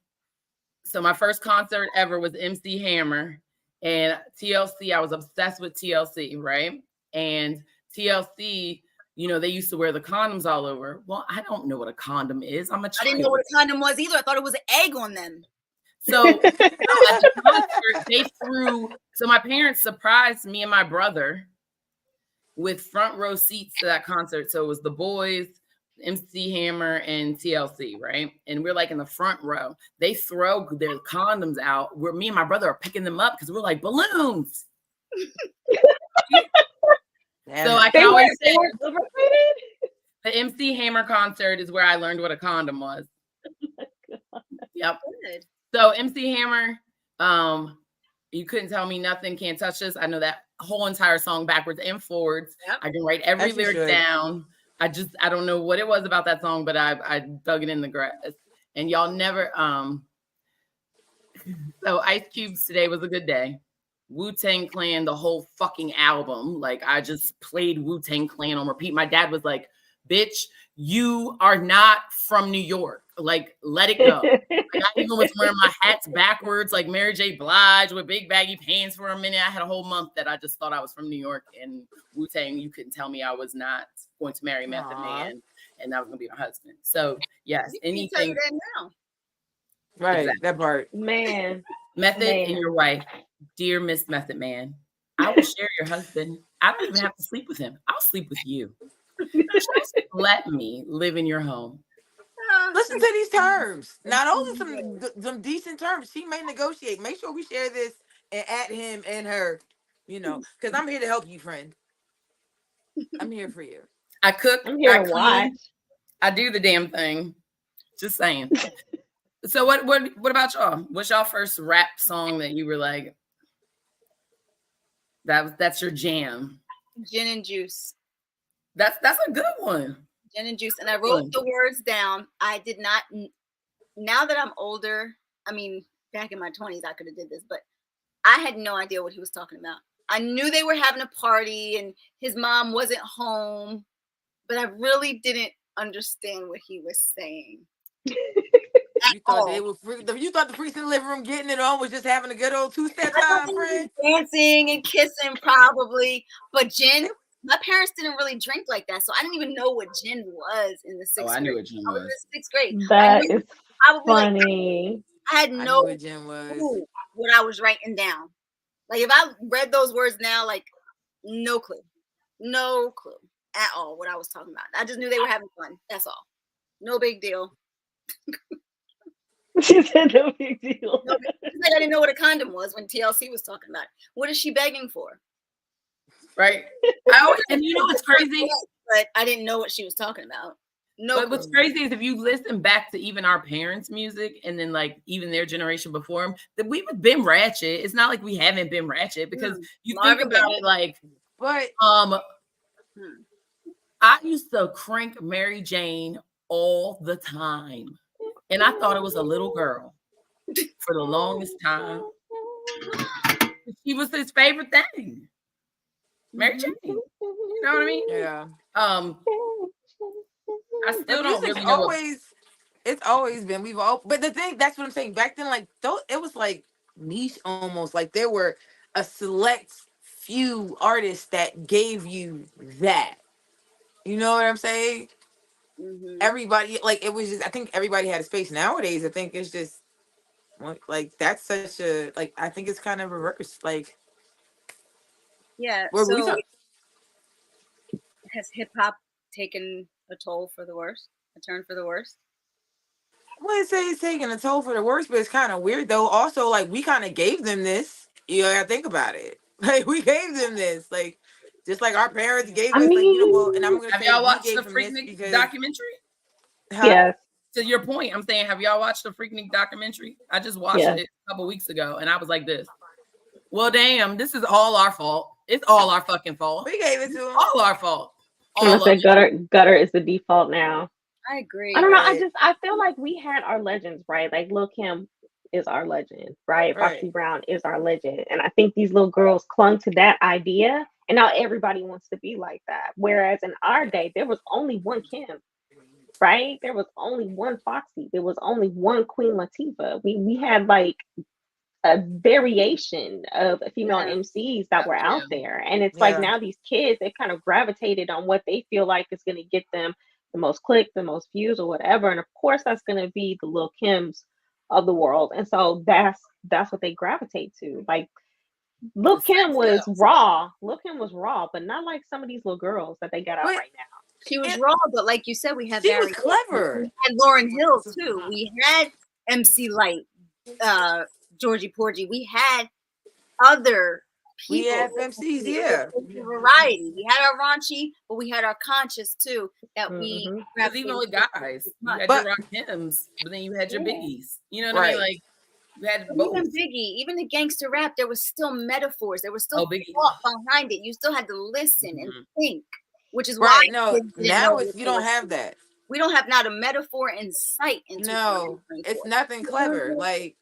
So my first concert ever was MC Hammer and TLC. I was obsessed with TLC, right? And TLC, you know, they used to wear the condoms all over. Well, I don't know what a condom is. I'm a I child. didn't know what a condom was either. I thought it was an egg on them. So at the concert, they threw. So my parents surprised me and my brother with front row seats to that concert. So it was the Boys, MC Hammer, and TLC, right? And we're like in the front row. They throw their condoms out. Where me and my brother are picking them up because we're like balloons. So I can always say the MC Hammer concert is where I learned what a condom was. Yep. Good. So MC Hammer, you couldn't tell me nothing, can't touch this. I know that whole entire song backwards and forwards. Yep. I can write every As you lyric should. down. I don't know what it was about that song, but I dug it in the grass. And y'all never so Ice Cube's Today Was a Good Day. Wu-Tang Clan, the whole fucking album. Like, I just played Wu-Tang Clan on repeat. My dad was like, bitch, you are not from New York. Like, let it go. Like, I even was wearing my hats backwards, like Mary J. Blige with big baggy pants for a minute. I had a whole month that I just thought I was from New York, and Wu-Tang, you couldn't tell me I was not going to marry Method Man, and that was going to be my husband. So, yes, You can tell you anything. that now. Right, Exactly. that part. Man. Method Man. and your wife. Dear Miss Method Man, I will share your husband. I don't even have to sleep with him. I'll sleep with you. Just let me live in your home. Listen to these terms. Now, those are some decent terms. She may negotiate. Make sure we share this and add him and her, you know, because I'm here to help you, friend. I'm here for you. I cook. I'm here I to clean, watch. I do the damn thing. Just saying. So what about y'all? What's y'all first rap song that you were like, that's your jam? Gin and juice. That's a good one. Gin and juice. And I wrote the words down. I did not. Now that I'm older, I mean, back in my 20s, I could have did this, but I had no idea what he was talking about. I knew they were having a party and his mom wasn't home, but I really didn't understand what he was saying. You thought they were you thought the freaks in the living room getting it on was just having a good old two-step time, friend? Dancing and kissing, probably. But gin, my parents didn't really drink like that, so I didn't even know what gin was in the sixth grade. I knew what gin I was in was. the 6th grade. That is funny. I had I no knew what gin was. clue what I was writing down. Like, if I read those words now, like, no clue at all what I was talking about. I just knew they were having fun. That's all. No big deal. She said no big deal. No, like I didn't know what a condom was when TLC was talking about it. What is she begging for? Right. And you know what's crazy? But I didn't know what she was talking about. No. But what's crazy is if you listen back to even our parents' music and then like even their generation before them, that we've been ratchet. It's not like we haven't been ratchet, because you Marvin think about it like, But I used to crank Mary Jane all the time. And I thought it was a little girl for the longest time. She was his favorite thing. Mary Jane. You know what I mean? Yeah. I But still don't music's really know. always, it's always been, we've all, but the thing, that's what I'm saying. Back then, like, though, it was like niche almost. Like, there were a select few artists that gave you that. You know what I'm saying? Mm-hmm. Everybody, like, it was just, I think everybody had a space. Nowadays, I think it's just, like, that's such a, like, I think it's kind of reversed. Like, Yeah. where we So talk, has hip hop taken a toll for the worse? A turn for the worse? I wouldn't say it's taking a toll for the worse, but it's kind of weird though. Also, like, we kind of gave them this. You gotta think about it. Like, we gave them this. Like, just like our parents gave I us, like, you know, well, and I'm mean, gonna Have say y'all we watched the gave them this Freaknik because, documentary? huh? yes, To your point, I'm saying, have y'all watched the Freaknik documentary? I just watched yes. it a couple weeks ago, and I was like, this. Well, damn, this is all our fault. It's all our fucking fault. We gave it to them. All our fault. I'm gonna All say of it. gutter is the default now. I agree. I don't know. Right? I feel like we had our legends, right? Like Lil Kim is our legend, right? Right. Foxy Brown is our legend. And I think these little girls clung to that idea and now everybody wants to be like that. Whereas in our day, there was only one Kim, right? There was only one Foxy. There was only one Queen Latifah. We had like a variation of female Yeah. MCs that were out Yeah. there. And it's like Yeah. now these kids, they've kind of gravitated on what they feel like is going to get them the most clicks, the most views, or whatever. And of course, that's going to be the Lil Kims of the world. And so that's what they gravitate to. Like Lil The sex Kim was sells. raw. Lil Kim was raw, but not like some of these little girls that they got out But right now. She was it, raw, but like you said, we had she was variation. clever. We had Lauren Hill too. We had MC Light, Georgie Porgy. We had other We people. had MCs, It yeah. was a variety. We had our raunchy, but we had our conscious too. That we Mhm. Because even with guys, you had But- your Rakims, but then you had your Yeah. Biggies. You know what I mean? Right. Like, you had But both. even Biggie, even the gangster rap, there was still metaphors. There was still Oh, Biggie. thought behind it. You still had to listen and think, which is Right. why No, kids didn't now know it's, what you they don't were have saying. that. We don't have not a metaphor in sight in No, 2024. it's nothing clever. Like,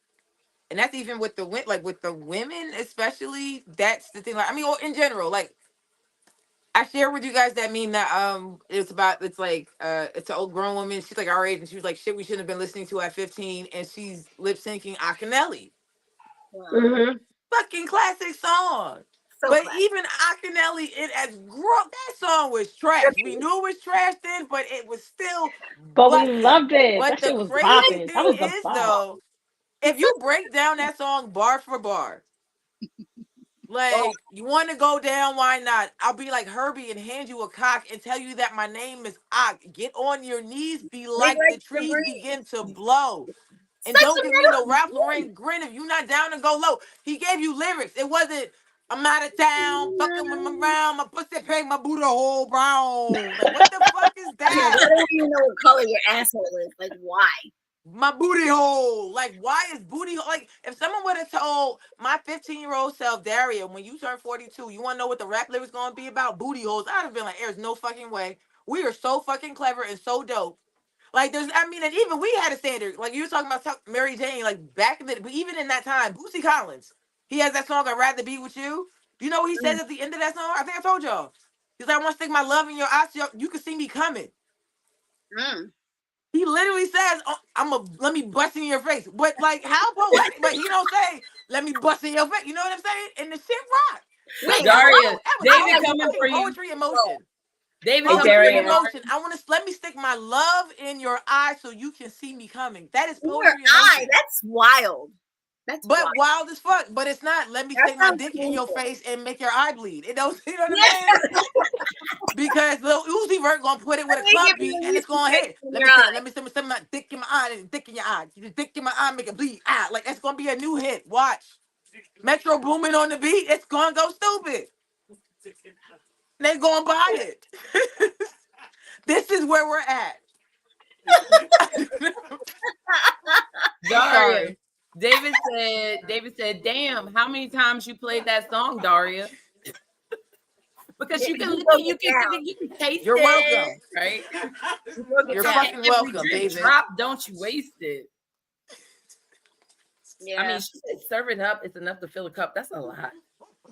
and that's even with the like with the women, especially. That's the thing. Like, I mean, or in general, like, I shared with you guys that meme that it's about, it's like it's an old grown woman. She's like our age, and she was like, shit, we shouldn't have been listening to at 15, and she's lip syncing Akinelli. Wow. Mhm. Fucking classic song. So But classic. even Akinelli, it as that song was trash. We knew it was trash then, but it was still But we busting. loved it. But That the shit was crazy bopping. That thing was the is, bop. though, if you break down that song bar for bar, like, you want to go down, why not? I'll be like Herbie and hand you a cock and tell you that my name is Ock. Get on your knees, be like the like the trees breeze. begin to blow. And Such don't a give me no metaphor. Ralph Lauren grin if you're not down to go low. He gave you lyrics. It wasn't, I'm out of town, fucking with my round, my pussy peg, my booty hole brown. Like, what the fuck is Yeah, why that? don't you know what color your asshole is? Like, why? My booty hole. Like, why is booty hole? Like, if someone would have told my 15-year-old self, Daria, when you turn 42, you want to know what the rap lyrics going to be about? Booty holes. I'd have been like, there's no fucking way. We are so fucking clever and so dope. Like, there's, I mean, and even we had a standard. Like, you were talking about Mary Jane, like, back in the, but even in that time, Bootsy Collins, he has that song, I'd Rather Be With You. You know what he says at the end of that song? I think I told y'all. He's like, I want to stick my love in your eyes so you can see me coming. Mm. He literally says, oh, let me bust in your face. But, like, how poetic? But he don't say, let me bust in your face. You know what I'm saying? And the shit rock. Wait, Daria, David I coming for you. poetry emotion. David Hey, coming for Daria. you. Emotion. I want to let me stick my love in your eyes so you can see me coming. That is Your poetry eye, emotion. that's wild. That's But wild. wild as fuck. But it's not. Let me That stick my sounds dick in your painful. face and make your eye bleed. It don't. You know what Yes. I'm saying? Because Lil Uzi Vert gonna put it with a Let me club give you beat a and it's gonna hit. in Let your me eye. stick my dick in my eye and dick in your eye. You dick in my eye, make it bleed. Ah, like that's gonna be a new hit. Watch. Metro Boomin on the beat. It's gonna go stupid. They gonna buy it. This is where we're at. Daria. Sorry. David said, damn, how many times you played that song, Daria? Because you can taste You're it, welcome. right? You're So fucking every welcome, drip David. drop, don't you waste it. Yeah. I mean, she said serve it up, it's enough to fill a cup. That's a lot.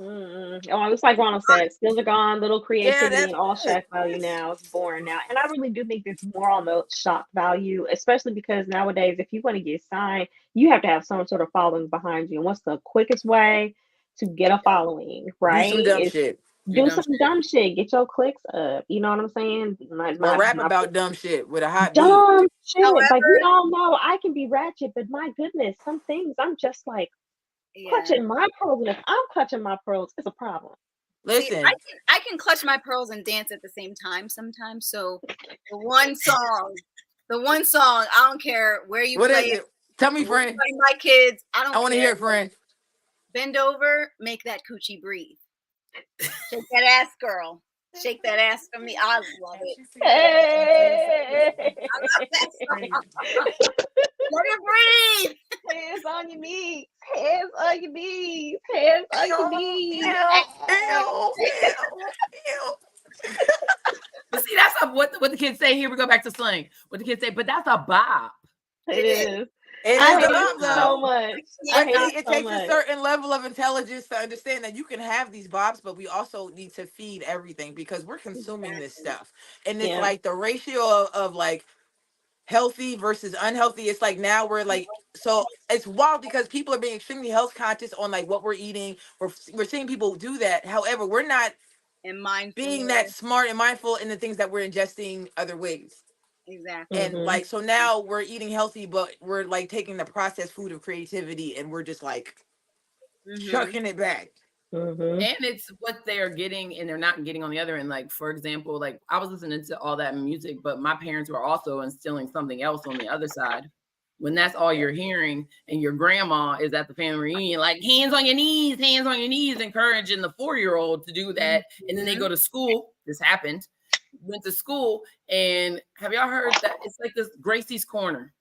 Oh, it's like Ronald said, skills are gone, little creativity that's and all good. shock value now. It's boring now. And I really do think there's more on the shock value, especially because nowadays, if you want to get signed, you have to have some sort of following behind you. And what's the quickest way to get a following, Do right? some dumb Is shit. do some dumb shit. Get your clicks up. You know what I'm saying? Or rap about dumb shit with a hot beat. dumb shit. Like we However, all know I can be ratchet, but my goodness, some things I'm just like yeah. clutching my pearls. And if I'm clutching my pearls, it's a problem. See, Listen, I can clutch my pearls and dance at the same time sometimes. So the one song, I don't care where you what play is it. it? Tell me, where you friend. play my kids, I don't I want to care. hear it, friend. Bend over, make that coochie breathe. Shake that ass, girl. Shake that ass for me. I love it. Hey. I love that song. Let it breathe. Hands on your knees. Hands on your knees. Hands on your knees. But see, that's what the kids say. Here we go back to slang. What the kids say, but that's a bop. It is. It I is hate a bop, it though. so much. Yeah, I But hate see, it it so takes a much. certain level of intelligence to understand that you can have these bops, but we also need to feed everything because we're consuming this stuff. And it's Yeah. like the ratio of like healthy versus unhealthy. It's like now we're like, so it's wild because people are being extremely health conscious on like what we're eating. We're seeing people do that. However, we're not and mindful. being that smart and mindful in the things that we're ingesting other ways. Exactly. And like, so now we're eating healthy, but we're like taking the processed food of creativity and we're just like chucking it back. And it's what they are getting and they're not getting on the other end. Like, for example, like I was listening to all that music, but my parents were also instilling something else on the other side. When that's all you're hearing and your grandma is at the family reunion, like hands on your knees, encouraging the 4-year-old to do that. And then they go to school. This happened. Went to school, and have y'all heard that? It's like this Gracie's Corner.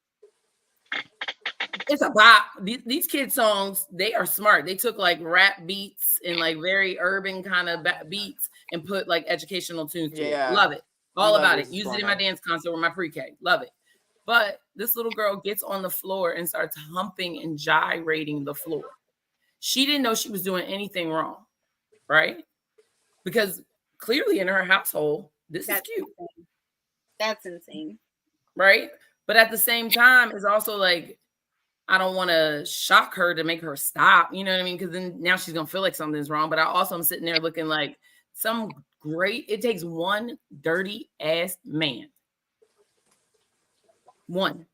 It's a bop. These kids' songs, they are smart. They took like rap beats and like very urban kind of beats and put like educational tunes to it. Love it. All about it. Use it in my dance concert with my pre-K. Love it. But this little girl gets on the floor and starts humping and gyrating the floor. She didn't know she was doing anything wrong, right? Because clearly in her household, this is cute. Insane. That's insane. Right? But at the same time, it's also like, I don't want to shock her to make her stop. You know what I mean? Because then now she's going to feel like something's wrong. But I also am sitting there looking like it takes one dirty ass man. One.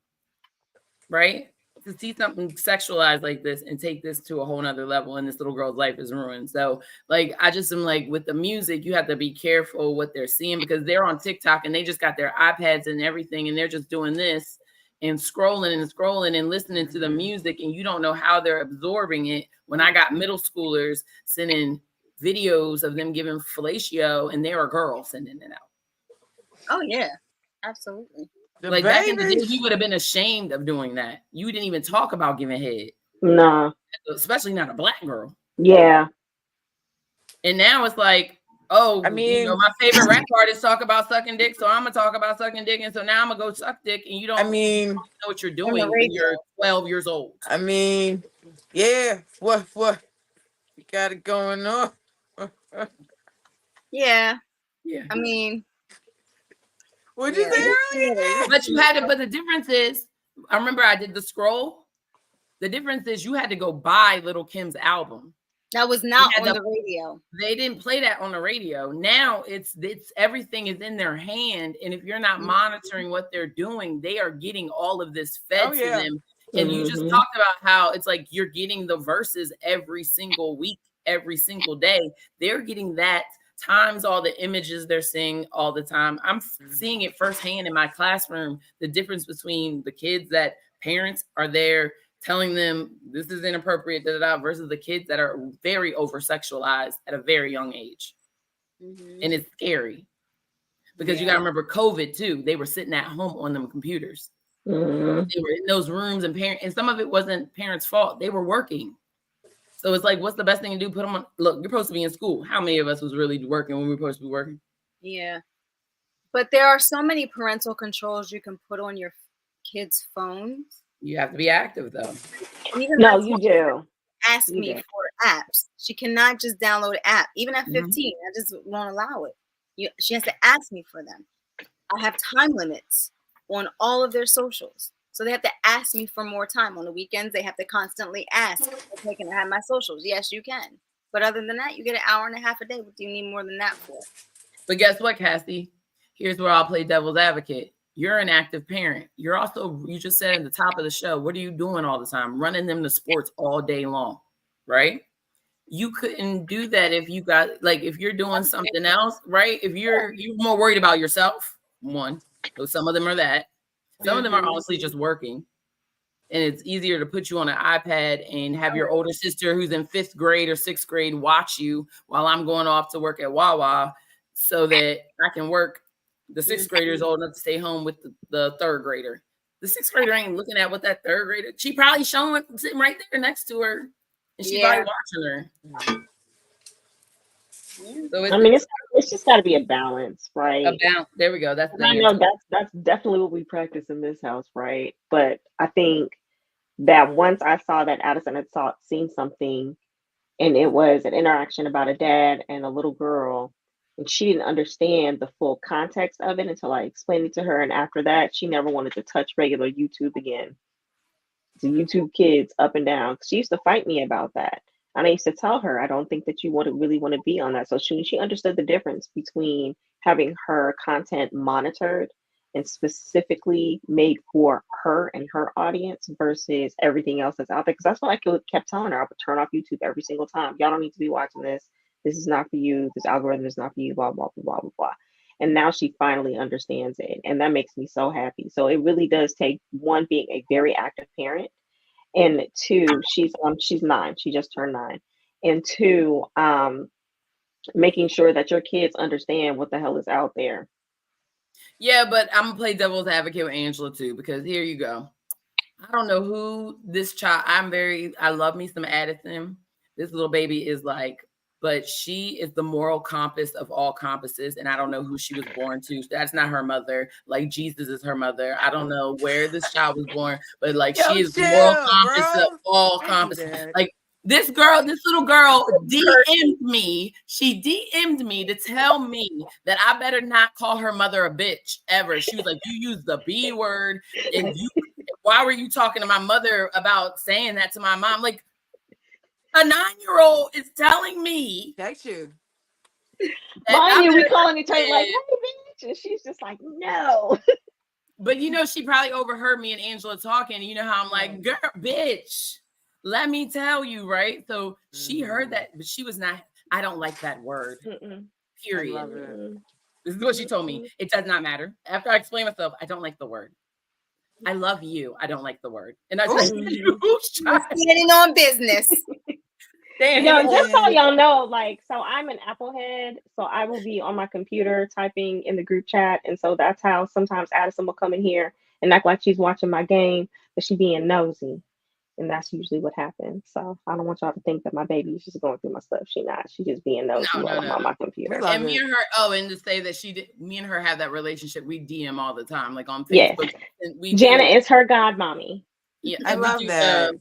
Right? To see something sexualized like this and take this to a whole nother level, and this little girl's life is ruined. So like, I just am like, with the music, you have to be careful what they're seeing because they're on TikTok and they just got their iPads and everything and they're just doing this and scrolling and listening to the music, and you don't know how they're absorbing it. When I got middle schoolers sending videos of them giving fellatio, and they're a girl sending it out. Oh yeah, absolutely. Like back in the day, you would have been ashamed of doing that. You didn't even talk about giving head. No. Especially not a black girl. Yeah. And now it's like, oh, I mean, my favorite rap artists talk about sucking dick, so I'm gonna talk about sucking dick, and so now I'm gonna go suck dick, and you don't know what you're doing when you're 12 years old. I mean, yeah, what you got it going on? Yeah. I mean, what'd you say earlier? But you had to. But the difference is, I remember I did the scroll. The difference is you had to go buy Little Kim's album. That was not on the radio. They didn't play that on the radio. Now it's everything is in their hand, and if you're not monitoring what they're doing, they are getting all of this fed to them. And you just talked about how it's like you're getting the verses every single week, every single day. They're getting that times all the images they're seeing all the time. I'm seeing it firsthand in my classroom, the difference between the kids that parents are there telling them this is inappropriate, versus the kids that are very over-sexualized at a very young age. And it's scary because you got to remember COVID too. They were sitting at home on them computers. They were in those rooms, and some of it wasn't parents' fault. They were working. So it's like, what's the best thing to do? Put them on. Look, you're supposed to be in school. How many of us was really working when we were supposed to be working? Yeah. But there are so many parental controls you can put on your kids' phones. You have to be active, though. No, you do. Ask me for apps. She cannot just download an app. Even at Mhm. 15, I just won't allow it. She has to ask me for them. I have time limits on all of their socials. So they have to ask me for more time. On the weekends, they have to constantly ask, okay, can I have my socials? Yes, you can. But other than that, you get an hour and a half a day. What do you need more than that for? But guess what, Cassie? Here's where I'll play devil's advocate. You're an active parent. You're also, you just said at the top of the show, what are you doing all the time? Running them to sports all day long, right? You couldn't do that if you got, like, if you're doing something else, right? If you're more worried about yourself, one, so some of them are that. Some of them are honestly just working. And it's easier to put you on an iPad and have your older sister who's in 5th grade or 6th grade watch you while I'm going off to work at Wawa so that I can work. The 6th grader is old enough to stay home with the 3rd grader. The 6th grader ain't looking at what that 3rd grader, she probably showing sitting right there next to her. And she probably watching her. So I mean, it's just got to be a balance, right? There we go. That's the I know that's definitely what we practice in this house, right? But I think that once I saw that Addison had seen something, and it was an interaction about a dad and a little girl, and she didn't understand the full context of it until I explained it to her. And after that, she never wanted to touch regular YouTube again. The YouTube kids up and down. She used to fight me about that. And I used to tell her, I don't think that you really want to be on that. So she understood the difference between having her content monitored and specifically made for her and her audience versus everything else that's out there. Because that's what I kept telling her. I would turn off YouTube every single time. Y'all don't need to be watching this. This is not for you. This algorithm is not for you, blah, blah, blah, blah, blah. And now she finally understands it. And that makes me so happy. So it really does take, one, being a very active parent, and two, she's 9. She just turned 9. And two, making sure that your kids understand what the hell is out there. Yeah, but I'm gonna play devil's advocate with Angela too, because here you go. I don't know who this child. I love me some Addison. This little baby is like, but she is the moral compass of all compasses, and I don't know who she was born to. That's not her mother. Like Jesus is her mother. I don't know where this child was born, but like she is the moral compass of all compasses. Like this little girl DM'd me. She DM'd me to tell me that I better not call her mother a bitch ever. She was like, you use the B word, and why were you talking to my mother about saying that to my mom? Like, a 9-year-old is telling me. Text you. Mind you, we calling each other like, hey, bitch. And she's just like, no. But you know, she probably overheard me and Angela talking. You know how I'm like, girl, bitch, let me tell you, right? So she heard that, but she was not, I don't like that word. Period. This is what she told me. It does not matter. After I explain myself, I don't like the word. I love you. I don't like the word. And I just getting on business. Just so y'all know, like, so I'm an Apple head, so I will be on my computer typing in the group chat, and so that's how sometimes Addison will come in here and act like she's watching my game, but she being nosy, and that's usually what happens. So I don't want y'all to think that my baby is just going through my stuff. She not. She just being nosy while I'm on my computer. And me and her, and to say that me and her have that relationship, we DM all the time, like on Facebook. Yes. Janet is her godmommy. Yeah, I love that.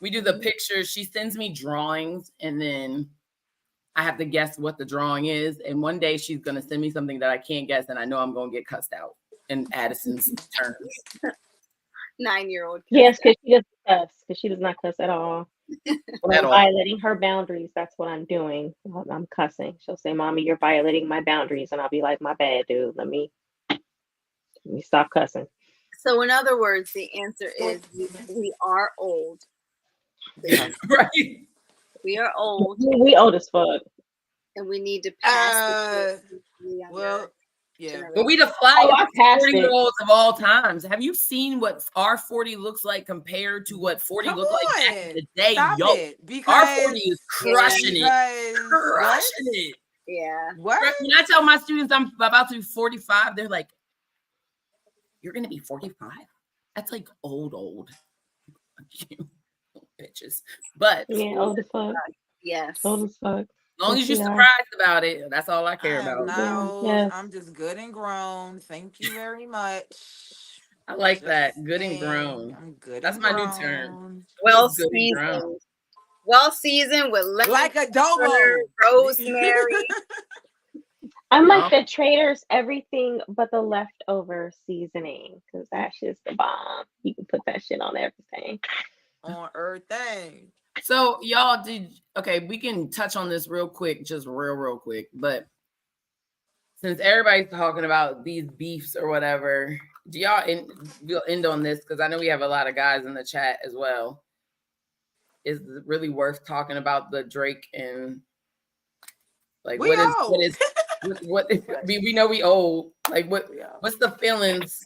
We do the pictures. She sends me drawings, and then I have to guess what the drawing is. And one day she's going to send me something that I can't guess, and I know I'm going to get cussed out in Addison's terms. 9-year-old. Yes, because she doesn't cuss. Because she does not cuss at all. When I'm violating her boundaries, that's what I'm doing. I'm cussing. She'll say, "Mommy, you're violating my boundaries," and I'll be like, "My bad, dude. Let me stop cussing." So, in other words, the answer is we are old. Right. We are old. We old as fuck. And we need to pass But we the flyest 40-year-olds of all times. Have you seen what our 40 looks like compared to what 40 looked like back in the day? Our 40 is crushing it. Yeah. What? When I tell my students I'm about to be 45, they're like, "You're gonna be 45? That's like old." Bitches. But old as fuck. Yes. Old as fuck. As long as you're surprised about it, that's all I care about. I'm just good and grown. Thank you very much. I like that. Good and grown. I'm good. That's my new term. Well seasoned. well seasoned with lemon, Like pepper, adobo. rosemary. I'm No. like the traders, everything but the leftover seasoning, because that shit's the bomb. You can put that shit on everything. On everything. So y'all okay, we can touch on this real quick, just real quick. But since everybody's talking about these beefs or whatever, do y'all we'll end on this because I know we have a lot of guys in the chat as well. Is it really worth talking about the Drake and like We old. what we know we old. Like what's the feelings?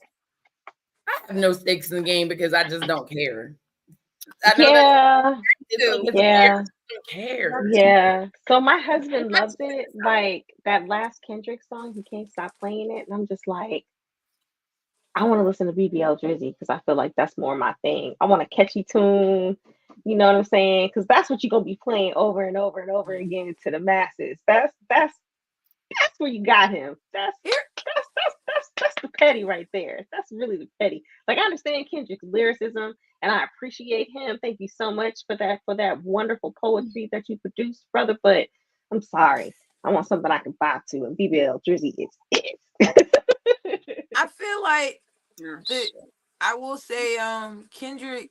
I have no stakes in the game because I just don't care. I know Yeah, it's yeah, weird. I don't care. yeah. So my husband loves it. Like that last Kendrick song, he can't stop playing it, and I'm just like, I want to listen to BBL Drizzy because I feel like that's more my thing. I want a catchy tune. You know what I'm saying? Because that's what you're gonna be playing over and over and over again to the masses. That's where you got him. That's the petty right there. That's really the petty. Like I understand Kendrick's lyricism and I appreciate him. Thank you so much for that wonderful poetry that you produced, brother. But I'm sorry. I want something I can vibe to, and BBL Drizzy is it. I feel like Oh, I will say, Kendrick.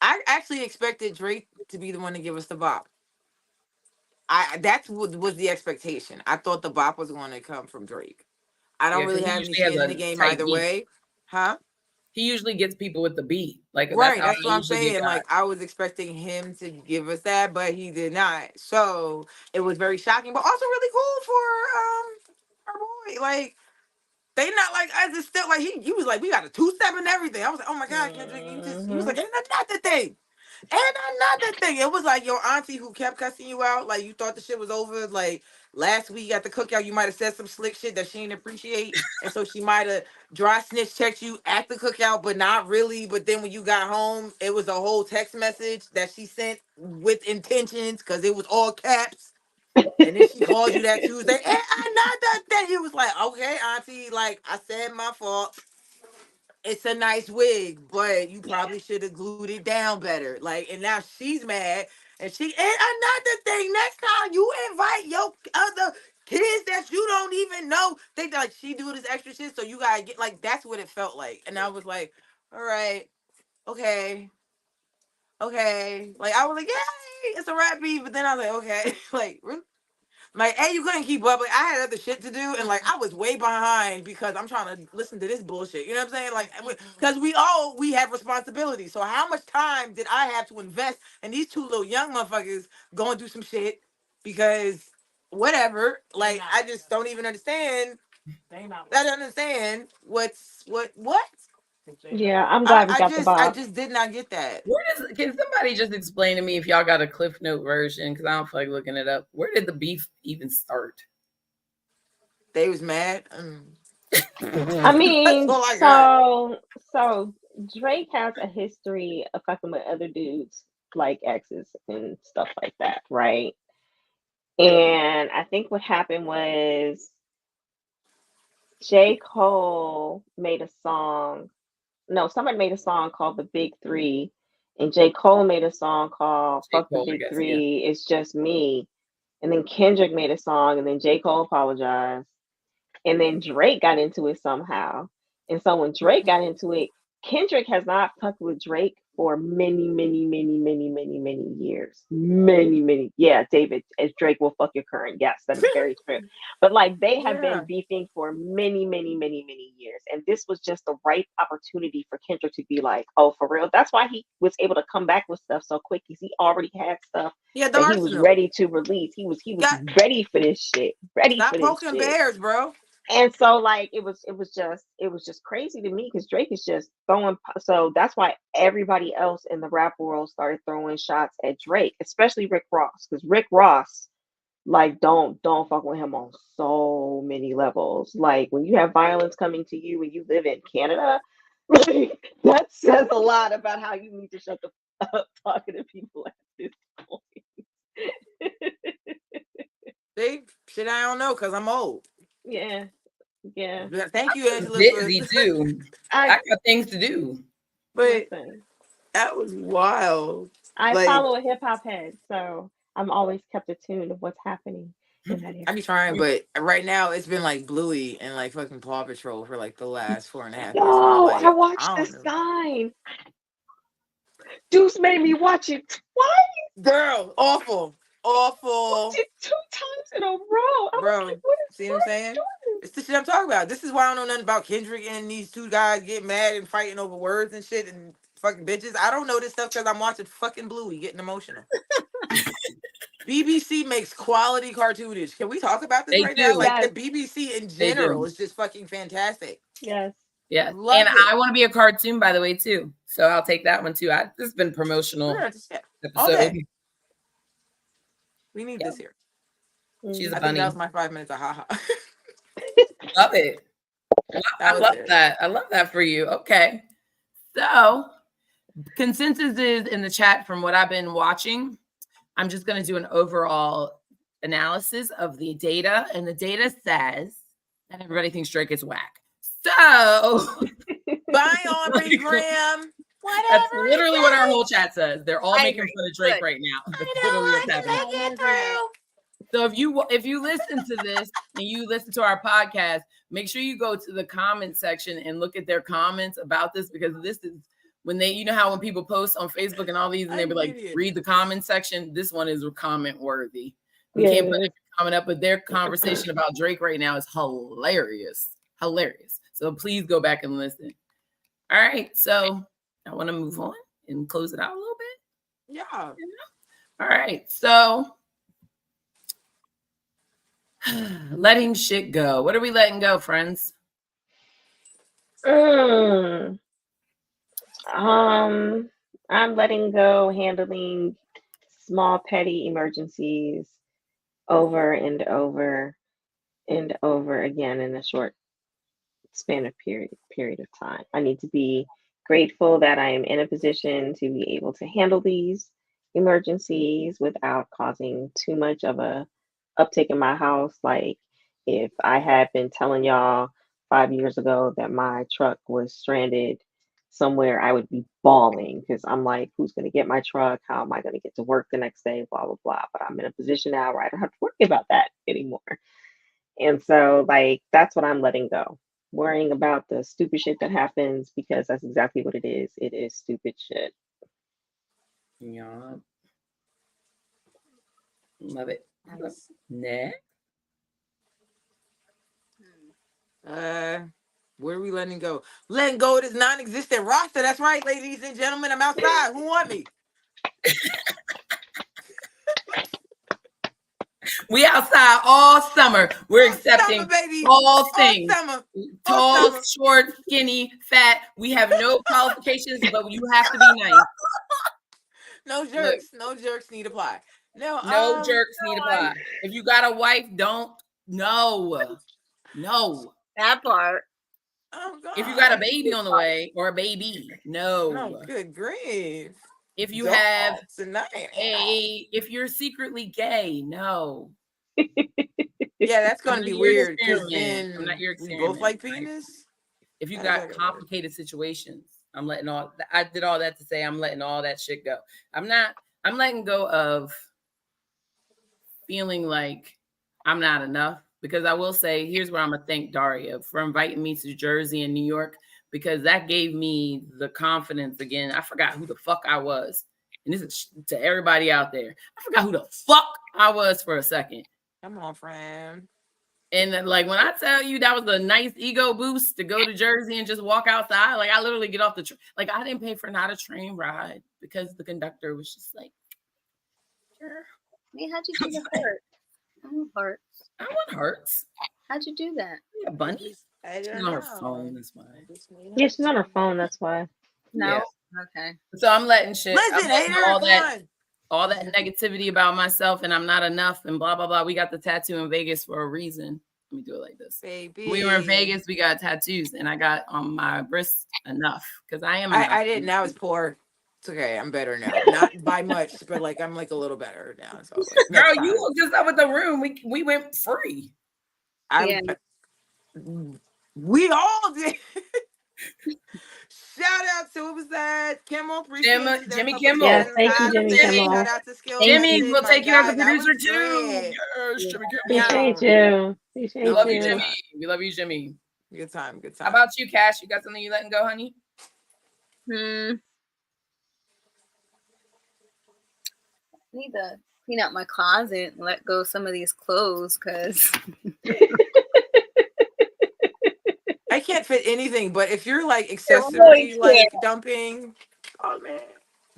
I actually expected Drake to be the one to give us the bop. That's what was the expectation. I thought the bop was going to come from Drake. I don't really He have any usually has skin in the a game tight either beat. way, huh? He usually gets people with the beat. Like Right, how that's I what I'm usually get saying. got. Like I was expecting him to give us that, but he did not. So it was very shocking, but also really cool for our boy. Like they not like us. It's still like he was like we got a 2-step and everything. I was like, oh my god, Kendrick, you just he was like, and another thing. And another thing, it was like your auntie who kept cussing you out. Like you thought the shit was over. Like last week at the cookout, you might have said some slick shit that she didn't appreciate, and so she might have dry snitch checked you at the cookout, but not really. But then when you got home, it was a whole text message that she sent with intentions because it was all caps. And then she called you that Tuesday, and another thing. It was like, okay, auntie, like I said, my fault. It's a nice wig, but you probably should have glued it down better. Like, and now she's mad. And another thing, next time you invite your other kids that you don't even know, they like she do this extra shit, so you gotta get like that's what it felt like. And I was like, all right, okay, okay. Like I was like, yay, it's a rap beat, but then I was like, okay, like really? Like, hey, you couldn't keep up. Like, I had other shit to do, and like, I was way behind because I'm trying to listen to this bullshit. You know what I'm saying? Like, because we have responsibilities. So, how much time did I have to invest in these two little young motherfuckers going through some shit? Because whatever. Like, I just don't even understand. I don't understand what. Yeah, I'm glad we got the I bop. just did not get that. Can somebody just explain to me if y'all got a Cliff Note version? Because I don't feel like looking it up. Where did the beef even start? They was mad. I mean, all I got. so Drake has a history of fucking with other dudes like exes and stuff like that, right? And I think what happened was J. Cole made a song. No, somebody made a song called The Big Three, and J. Cole made a song called J. Fuck the Cole, I Big guess, yeah. Three, It's Just Me. And then Kendrick made a song, and then J. Cole apologized. And then Drake got into it somehow. And so when Drake got into it, Kendrick has not fucked with Drake for many years. Many. Yeah, David, as Drake will fuck your current. Yes, that is very true. But like they have been beefing for many years. And this was just the right opportunity for Kendrick to be like, oh, for real. That's why he was able to come back with stuff so quick because he already had stuff that he was ready to release. He was ready for this shit. Stop poking bears, bro. And so like it was just crazy to me because Drake is just throwing, so that's why everybody else in the rap world started throwing shots at Drake, especially Rick Ross, because Rick Ross, like, don't fuck with him on so many levels. Like when you have violence coming to you and you live in Canada, like, that says a lot about how you need to shut the fuck up talking to people at this point. See, shit, I don't know because I'm old. Yeah. Thank you, Angela. Busy too. I got things to do. But That was wild. I Like, follow a hip hop head, so I'm always kept attuned of what's happening in that area. I be trying, but right now it's been like Bluey and like fucking Paw Patrol for like the last 4.5 years. No, Like, I watched I the don't know. sign. Deuce made me watch it twice. Girl, awful. Watched it 2 times in a row. I Bro, was like, what is see what I'm saying? doing? It's the shit I'm talking about. This is why I don't know nothing about Kendrick and these two guys getting mad and fighting over words and shit and fucking bitches. I don't know this stuff because I'm watching fucking Bluey getting emotional. BBC makes quality cartoonage. Can we talk about this They right do. now? Like Yes. the BBC in They general do. is just fucking fantastic. Yes. Yeah. Love And it. I want to be a cartoon, by the way, too. So I'll take that one too. This has been promotional Yeah, just- yeah, all episode. day. We need Yeah. this here. She's I a think bunny. that was my 5 minutes of haha. Love it. I was love it. that. I love that for you. Okay. So consensus is in the chat from what I've been watching. I'm just going to do an overall analysis of the data. And the data says that everybody thinks Drake is whack. So Bye, Aubrey Graham. Whatever. that's literally what our whole chat says. They're all I making agree. fun of Drake Good. right now. That's literally what's happening. So if you listen to this and you listen to our podcast, make sure you go to the comment section and look at their comments about this, because this is when they, you know how when people post on Facebook and all these and they be like, read the comment section. This one is comment worthy. We can't put every comment up, but their conversation about Drake right now is hilarious. Hilarious. So please go back and listen. All right. So I want to move on and close it out a little bit. Yeah. All right. So letting shit go. What are we letting go, friends? I'm letting go handling small petty emergencies over and over and over again in a short span of period of time. I need to be grateful that I am in a position to be able to handle these emergencies without causing too much of a uptick in my house. Like if I had been telling y'all 5 years ago that my truck was stranded somewhere, I would be bawling because I'm like, who's going to get my truck? How am I going to get to work the next day? Blah, blah, blah. But I'm in a position now where I don't have to worry about that anymore. And so, like, that's what I'm letting go. Worrying about the stupid shit that happens, because that's exactly what it is. It is stupid shit. Yeah. Love it. Nice. Next. Where are we letting go? Letting go of this non-existent roster. That's right, ladies and gentlemen. I'm outside. Who want me? We outside all summer. We're accepting summer, baby. all things. Summer. Tall, summer. short, skinny, fat. We have no qualifications, but you have to be nice. No jerks. No jerks need apply. No jerks need apply. If you got a wife, don't. No. That part. Oh, God. If you got a baby on the way or a baby, no. Oh, good grief. If you have tonight. if you're secretly gay, no. Yeah, that's going to be weird. I'm not your We experiment. both like penis. If you got complicated situations, I'm letting I did all that to say I'm letting all that shit go. I'm letting go of feeling like I'm not enough, because I will say, here's where I'm gonna thank Daria for inviting me to Jersey and New York, because that gave me the confidence again. I forgot who the fuck I was. And this is to everybody out there. I forgot who the fuck I was for a second. Come on, friend. And like when I tell you that was a nice ego boost to go to Jersey and just walk outside, like I literally get off the train. Like I didn't pay for not a train ride because the conductor was just like, sure. Hey, how'd you do the heart? I want hearts. I want hearts. How'd you do that? Yeah, bunny. I She's don't on her know. phone. That's why. Yeah, she's on her phone. That's why. No. Yeah. Okay. So I'm letting shit. Listen, I'm letting hater, all that negativity about myself and I'm not enough and blah blah blah. We got the tattoo in Vegas for a reason. Let me do it like this. Baby. We were in Vegas. We got tattoos, and I got on my wrist enough because I am. I didn't. I was poor. It's okay. I'm better now. Not by much, but like I'm like a little better now. So like, girl, you hooked us up with the room. We went free. We all did. shout out to, what was that? Kimmel, appreciate you. Jimmy That's Kimmel. Yes, thank you, Jimmy Kimmel. Shout out to Skill Jimmy, Method, we'll my take you as guy. a That was producer too. great. Yes, Jimmy Kimmel. Appreciate you. We Appreciate love you, you. Jimmy. We love you, Jimmy. Good time, good How time. about you, Cash? You got something you letting go, honey? Need to clean out my closet and let go of some of these clothes because I can't fit anything, but if you're like accessory like dumping, oh man.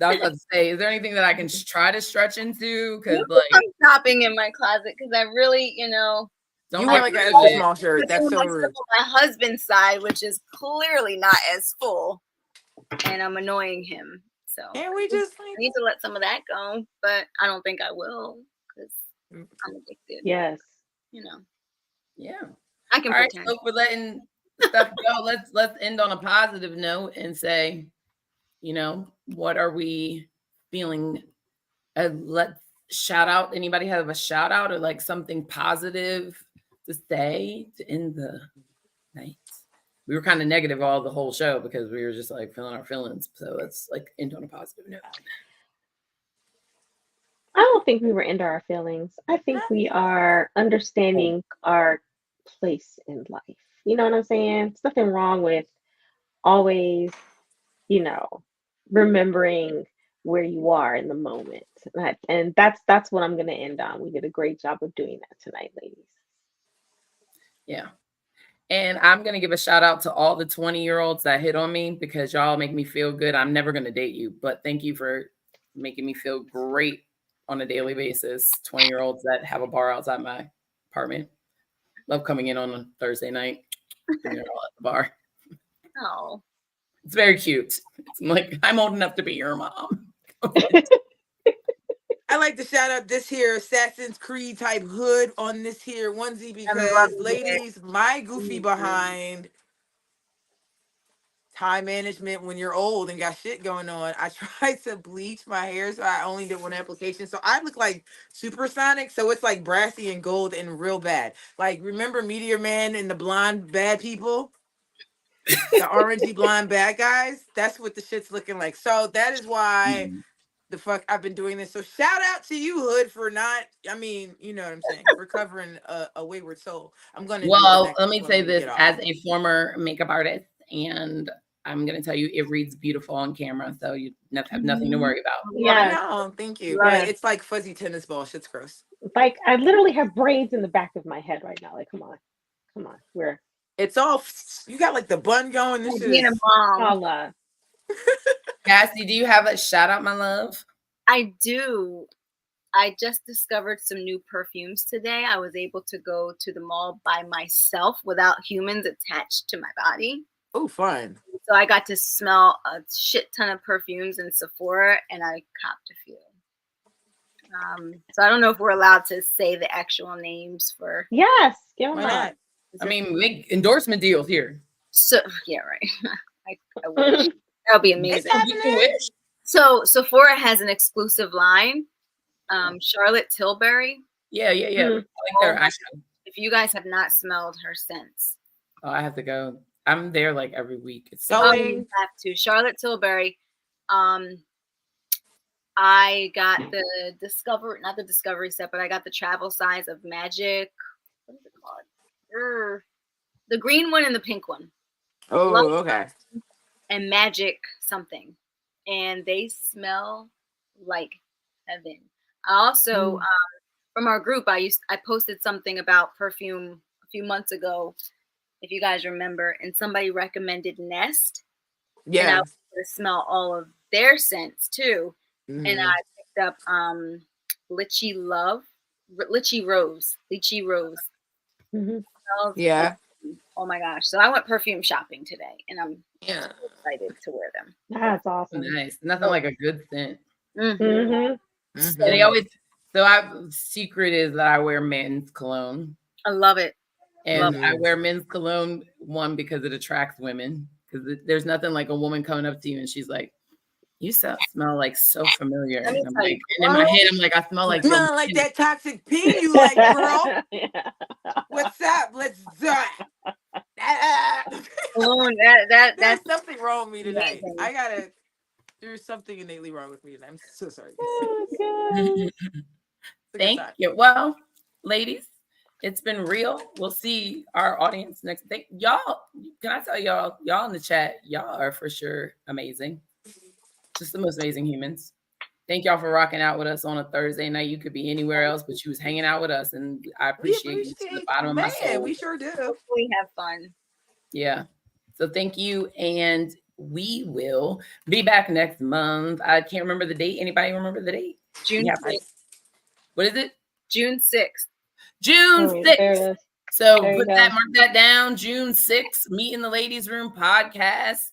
I was about to say, is there anything that I can try to stretch into? Because I'm like, shopping in my closet because I really, don't You wear like an extra small shirt. That's so rude. my husband's side, which is clearly not as full, and I'm annoying him. So And we just I like, need to let some of that go, but I don't think I will because I'm addicted. Yes. Yeah. I can All right, pretend. so for letting stuff go, let's end on a positive note and say, what are we feeling? Let's shout out. Anybody have a shout out or like something positive to say to end the night? We were kind of negative all the whole show because we were just like feeling our feelings. So let's like end on a positive note. I don't think we were into our feelings. I think we are understanding our place in life. You know what I'm saying? There's nothing wrong with always, remembering where you are in the moment. And that's what I'm going to end on. We did a great job of doing that tonight, ladies. Yeah. And I'm going to give a shout out to all the 20-year-olds that hit on me because y'all make me feel good. I'm never going to date you, but thank you for making me feel great on a daily basis. 20-year-olds that have a bar outside my apartment. Love coming in on a Thursday night when you're all at the bar. Oh. It's very cute. It's like, I'm old enough to be your mom. I like to shout out this here Assassin's Creed type hood on this here onesie because, ladies, my goofy behind time management when you're old and got shit going on. I tried to bleach my hair, so I only did one application. So I look like Supersonic, so it's like brassy and gold and real bad. Like, remember Meteor Man and the blonde bad people? The orangey blonde bad guys? That's what the shit's looking like. So that is why the fuck I've been doing this. So shout out to you, Hood, for not, you know what I'm saying, for covering a wayward soul. I'm going to let me say this as a former makeup artist, and I'm going to tell you, it reads beautiful on camera, so you have nothing to worry about. Yeah, no, thank you. Right, it's like fuzzy tennis ball. Shit's gross. Like, I literally have braids in the back of my head right now. Like, come on, where it's all you got like the bun going. This being is a mom. Allah. Cassie, do you have a shout out, my love? I do. I just discovered some new perfumes today. I was able to go to the mall by myself without humans attached to my body. Oh, fun. So I got to smell a shit ton of perfumes in Sephora, and I copped a few. So I don't know if we're allowed to say the actual names for. Yes, give Why them not? I mean, big endorsement deals here. So yeah, right. I wish. That would be amazing. So Sephora has an exclusive line, Charlotte Tilbury. Yeah. Mm-hmm. I like if you guys have not smelled her scents, I have to go. I'm there like every week. It's so you have to. Charlotte Tilbury. I got the not the discovery set, but I got the travel size of Magic. What is it called? The green one and the pink one. Oh, okay. And Magic something, and they smell like heaven. I also from our group, I posted something about perfume a few months ago, if you guys remember, and somebody recommended Nest. Yeah, and I was able to smell all of their scents too. And I picked up Lychee Rose. Mm-hmm. Yeah. Oh my gosh! So I went perfume shopping today, and I'm excited to wear them. That's awesome. Nice. Nothing like a good scent. Mm-hmm. So they always. Secret is that I wear men's cologne. I love it. And I wear men's cologne, one, because it attracts women. Because there's nothing like a woman coming up to you and she's like, "You smell like so familiar." And I'm like, and in my head, I'm like, I smell like that toxic pee you like, girl. Yeah. What's up? Let's do it. Alone, There's that's something wrong with me tonight. amazing. There's something innately wrong with me, and I'm so sorry. Oh god. It's a good Thank time. you. Well, ladies, it's been real. We'll see our audience next. Y'all, can I tell y'all in the chat, y'all are for sure amazing. Just the most amazing humans. Thank y'all for rocking out with us on a Thursday night. You could be anywhere else, but you was hanging out with us, and I We appreciate you to the bottom of my soul. we sure do. Hopefully have fun. Yeah. So thank you, and we will be back next month. I can't remember the date. Anybody remember the date? June Yeah. 6th. What is it? June 6th. June Oh, 6th. there it is. So There you mark that down. June 6th, Meet in the Ladies Room podcast.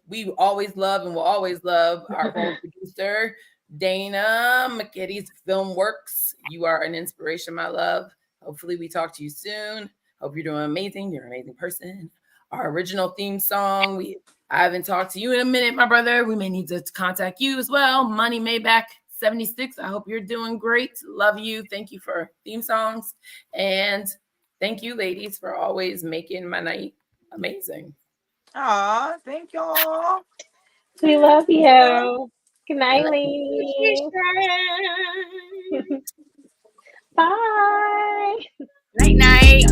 We always love and will always love our own producer, Dana McKitty's Film Works. You are an inspiration, my love. Hopefully we talk to you soon. Hope you're doing amazing. You're an amazing person. Our original theme song, I haven't talked to you in a minute, my brother. We may need to contact you as well. Money Maybach 76. I hope you're doing great. Love you. Thank you for theme songs. And thank you, ladies, for always making my night amazing. Aw, thank y'all. We love you. Good night, ladies. Appreciation. Bye. Night night.